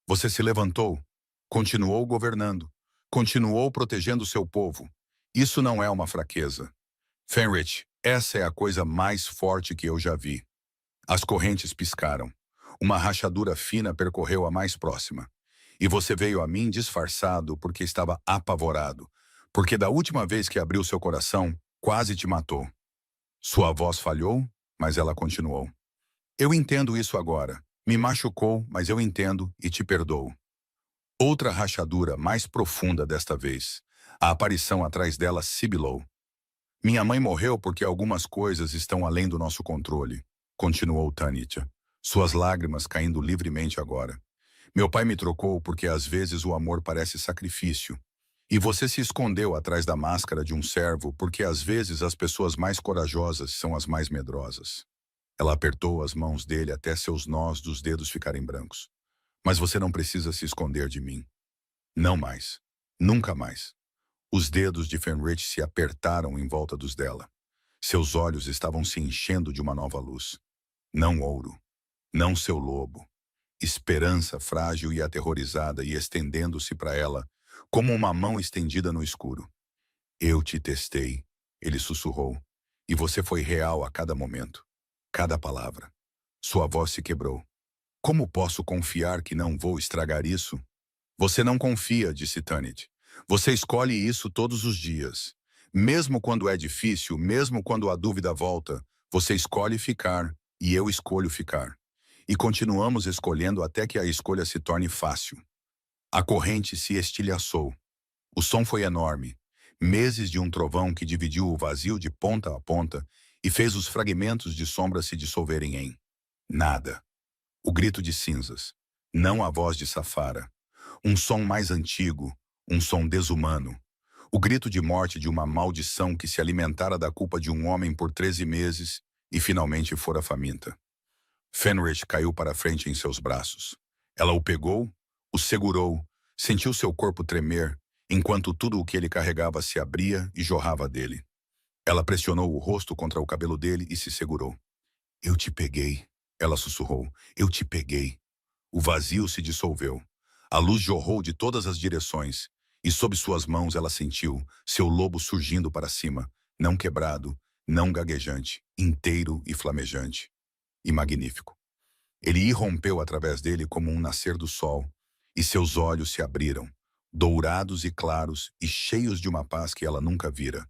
[SPEAKER 1] Você se levantou, continuou governando, continuou protegendo seu povo. Isso não é uma fraqueza. Fenrich, essa é a coisa mais forte que eu já vi. As correntes piscaram. Uma rachadura fina percorreu a mais próxima. E você veio a mim disfarçado porque estava apavorado. Porque da última vez que abriu seu coração, quase te matou. Sua voz falhou, mas ela continuou. Eu entendo isso agora. Me machucou, mas eu entendo e te perdoo. Outra rachadura mais profunda desta vez. A aparição atrás dela sibilou. Minha mãe morreu porque algumas coisas estão além do nosso controle, continuou Tanit, suas lágrimas caindo livremente agora. Meu pai me trocou porque às vezes o amor parece sacrifício. E você se escondeu atrás da máscara de um servo porque às vezes as pessoas mais corajosas são as mais medrosas. Ela apertou as mãos dele até seus nós dos dedos ficarem brancos. Mas você não precisa se esconder de mim. Não mais. Nunca mais. Os dedos de Fenrich se apertaram em volta dos dela. Seus olhos estavam se enchendo de uma nova luz. Não ouro. Não seu lobo. Esperança frágil e aterrorizada e estendendo-se para ela, como uma mão estendida no escuro. Eu te testei, ele sussurrou, e você foi real a cada momento, cada palavra. Sua voz se quebrou. Como posso confiar que não vou estragar isso? Você não confia, disse Tanit. Você escolhe isso todos os dias. Mesmo quando é difícil, mesmo quando a dúvida volta, você escolhe ficar e eu escolho ficar. E continuamos escolhendo até que a escolha se torne fácil. A corrente se estilhaçou. O som foi enorme. Meses de um trovão que dividiu o vazio de ponta a ponta e fez os fragmentos de sombra se dissolverem em nada. O grito de cinzas. Não a voz de Safara. Um som mais antigo, um som desumano. O grito de morte de uma maldição que se alimentara da culpa de um homem por 13 meses e finalmente fora faminta. Fenrich caiu para frente em seus braços. Ela o pegou, o segurou, sentiu seu corpo tremer, enquanto tudo o que ele carregava se abria e jorrava dele. Ela pressionou o rosto contra o cabelo dele e se segurou. Eu te peguei, ela sussurrou. Eu te peguei. O vazio se dissolveu. A luz jorrou de todas as direções, e sob suas mãos ela sentiu seu lobo surgindo para cima, não quebrado, não gaguejante, inteiro e flamejante. E magnífico. Ele irrompeu através dele como um nascer do sol, e seus olhos se abriram, dourados e claros e cheios de uma paz que ela nunca vira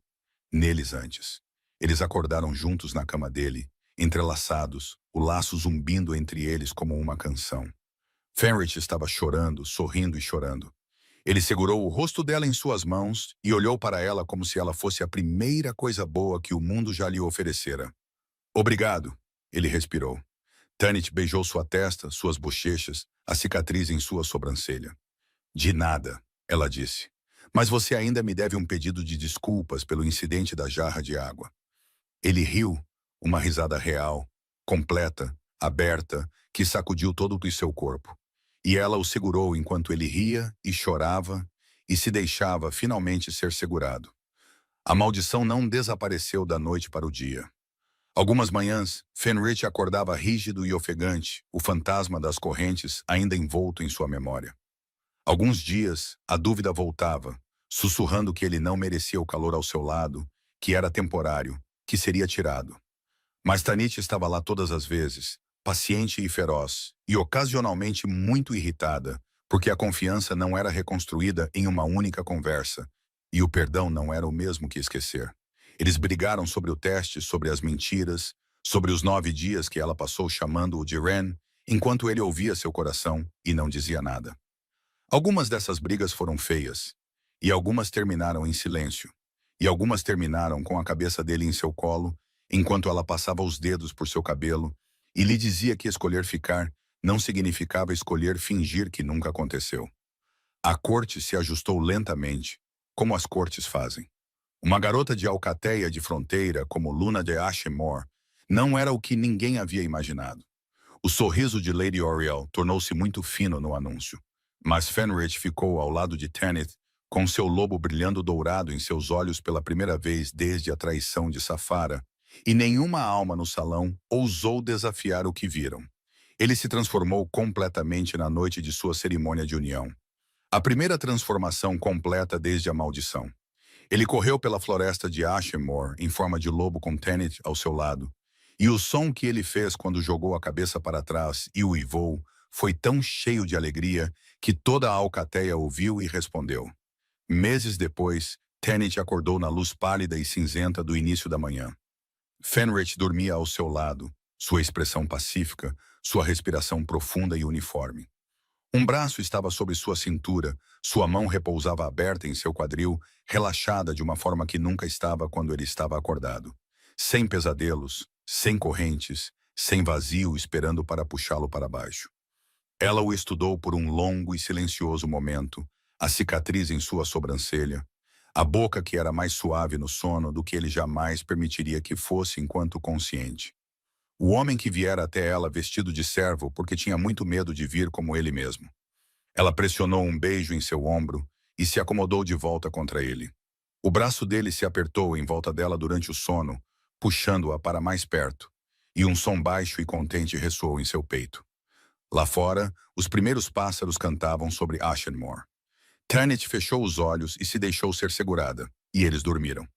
[SPEAKER 1] neles antes. Eles acordaram juntos na cama dele, entrelaçados, o laço zumbindo entre eles como uma canção. Fenrich estava chorando, sorrindo e chorando. Ele segurou o rosto dela em suas mãos e olhou para ela como se ela fosse a primeira coisa boa que o mundo já lhe oferecera. Obrigado, ele respirou. Tanit beijou sua testa, suas bochechas, a cicatriz em sua sobrancelha. De nada, ela disse. Mas você ainda me deve um pedido de desculpas pelo incidente da jarra de água. Ele riu, uma risada real, completa, aberta, que sacudiu todo o seu corpo. E ela o segurou enquanto ele ria e chorava e se deixava finalmente ser segurado. A maldição não desapareceu da noite para o dia. Algumas manhãs, Fenrich acordava rígido e ofegante, o fantasma das correntes ainda envolto em sua memória. Alguns dias, a dúvida voltava, sussurrando que ele não merecia o calor ao seu lado, que era temporário, que seria tirado. Mas Tanit estava lá todas as vezes, paciente e feroz, e ocasionalmente muito irritada, porque a confiança não era reconstruída em uma única conversa, e o perdão não era o mesmo que esquecer. Eles brigaram sobre o teste, sobre as mentiras, sobre os 9 dias que ela passou chamando-o de Ren, enquanto ele ouvia seu coração e não dizia nada. Algumas dessas brigas foram feias, e algumas terminaram em silêncio, e algumas terminaram com a cabeça dele em seu colo, enquanto ela passava os dedos por seu cabelo e lhe dizia que escolher ficar não significava escolher fingir que nunca aconteceu. A corte se ajustou lentamente, como as cortes fazem. Uma garota de alcateia de fronteira como Luna de Ashmore não era o que ninguém havia imaginado. O sorriso de Lady Oriel tornou-se muito fino no anúncio, mas Fenrich ficou ao lado de Tanith, com seu lobo brilhando dourado em seus olhos pela primeira vez desde a traição de Safara, e nenhuma alma no salão ousou desafiar o que viram. Ele se transformou completamente na noite de sua cerimônia de união. A primeira transformação completa desde a maldição. Ele correu pela floresta de Ashmore em forma de lobo com Tanith ao seu lado, e o som que ele fez quando jogou a cabeça para trás e uivou foi tão cheio de alegria que toda a alcateia ouviu e respondeu. Meses depois, Tanith acordou na luz pálida e cinzenta do início da manhã. Fenrich dormia ao seu lado, sua expressão pacífica, sua respiração profunda e uniforme. Um braço estava sobre sua cintura, sua mão repousava aberta em seu quadril, relaxada de uma forma que nunca estava quando ele estava acordado. Sem pesadelos, sem correntes, sem vazio esperando para puxá-lo para baixo. Ela o estudou por um longo e silencioso momento, a cicatriz em sua sobrancelha, a boca que era mais suave no sono do que ele jamais permitiria que fosse enquanto consciente. O homem que viera até ela vestido de servo porque tinha muito medo de vir como ele mesmo. Ela pressionou um beijo em seu ombro e se acomodou de volta contra ele. O braço dele se apertou em volta dela durante o sono, puxando-a para mais perto, e um som baixo e contente ressoou em seu peito. Lá fora, os primeiros pássaros cantavam sobre Ashmore. Tanith fechou os olhos e se deixou ser segurada, e eles dormiram.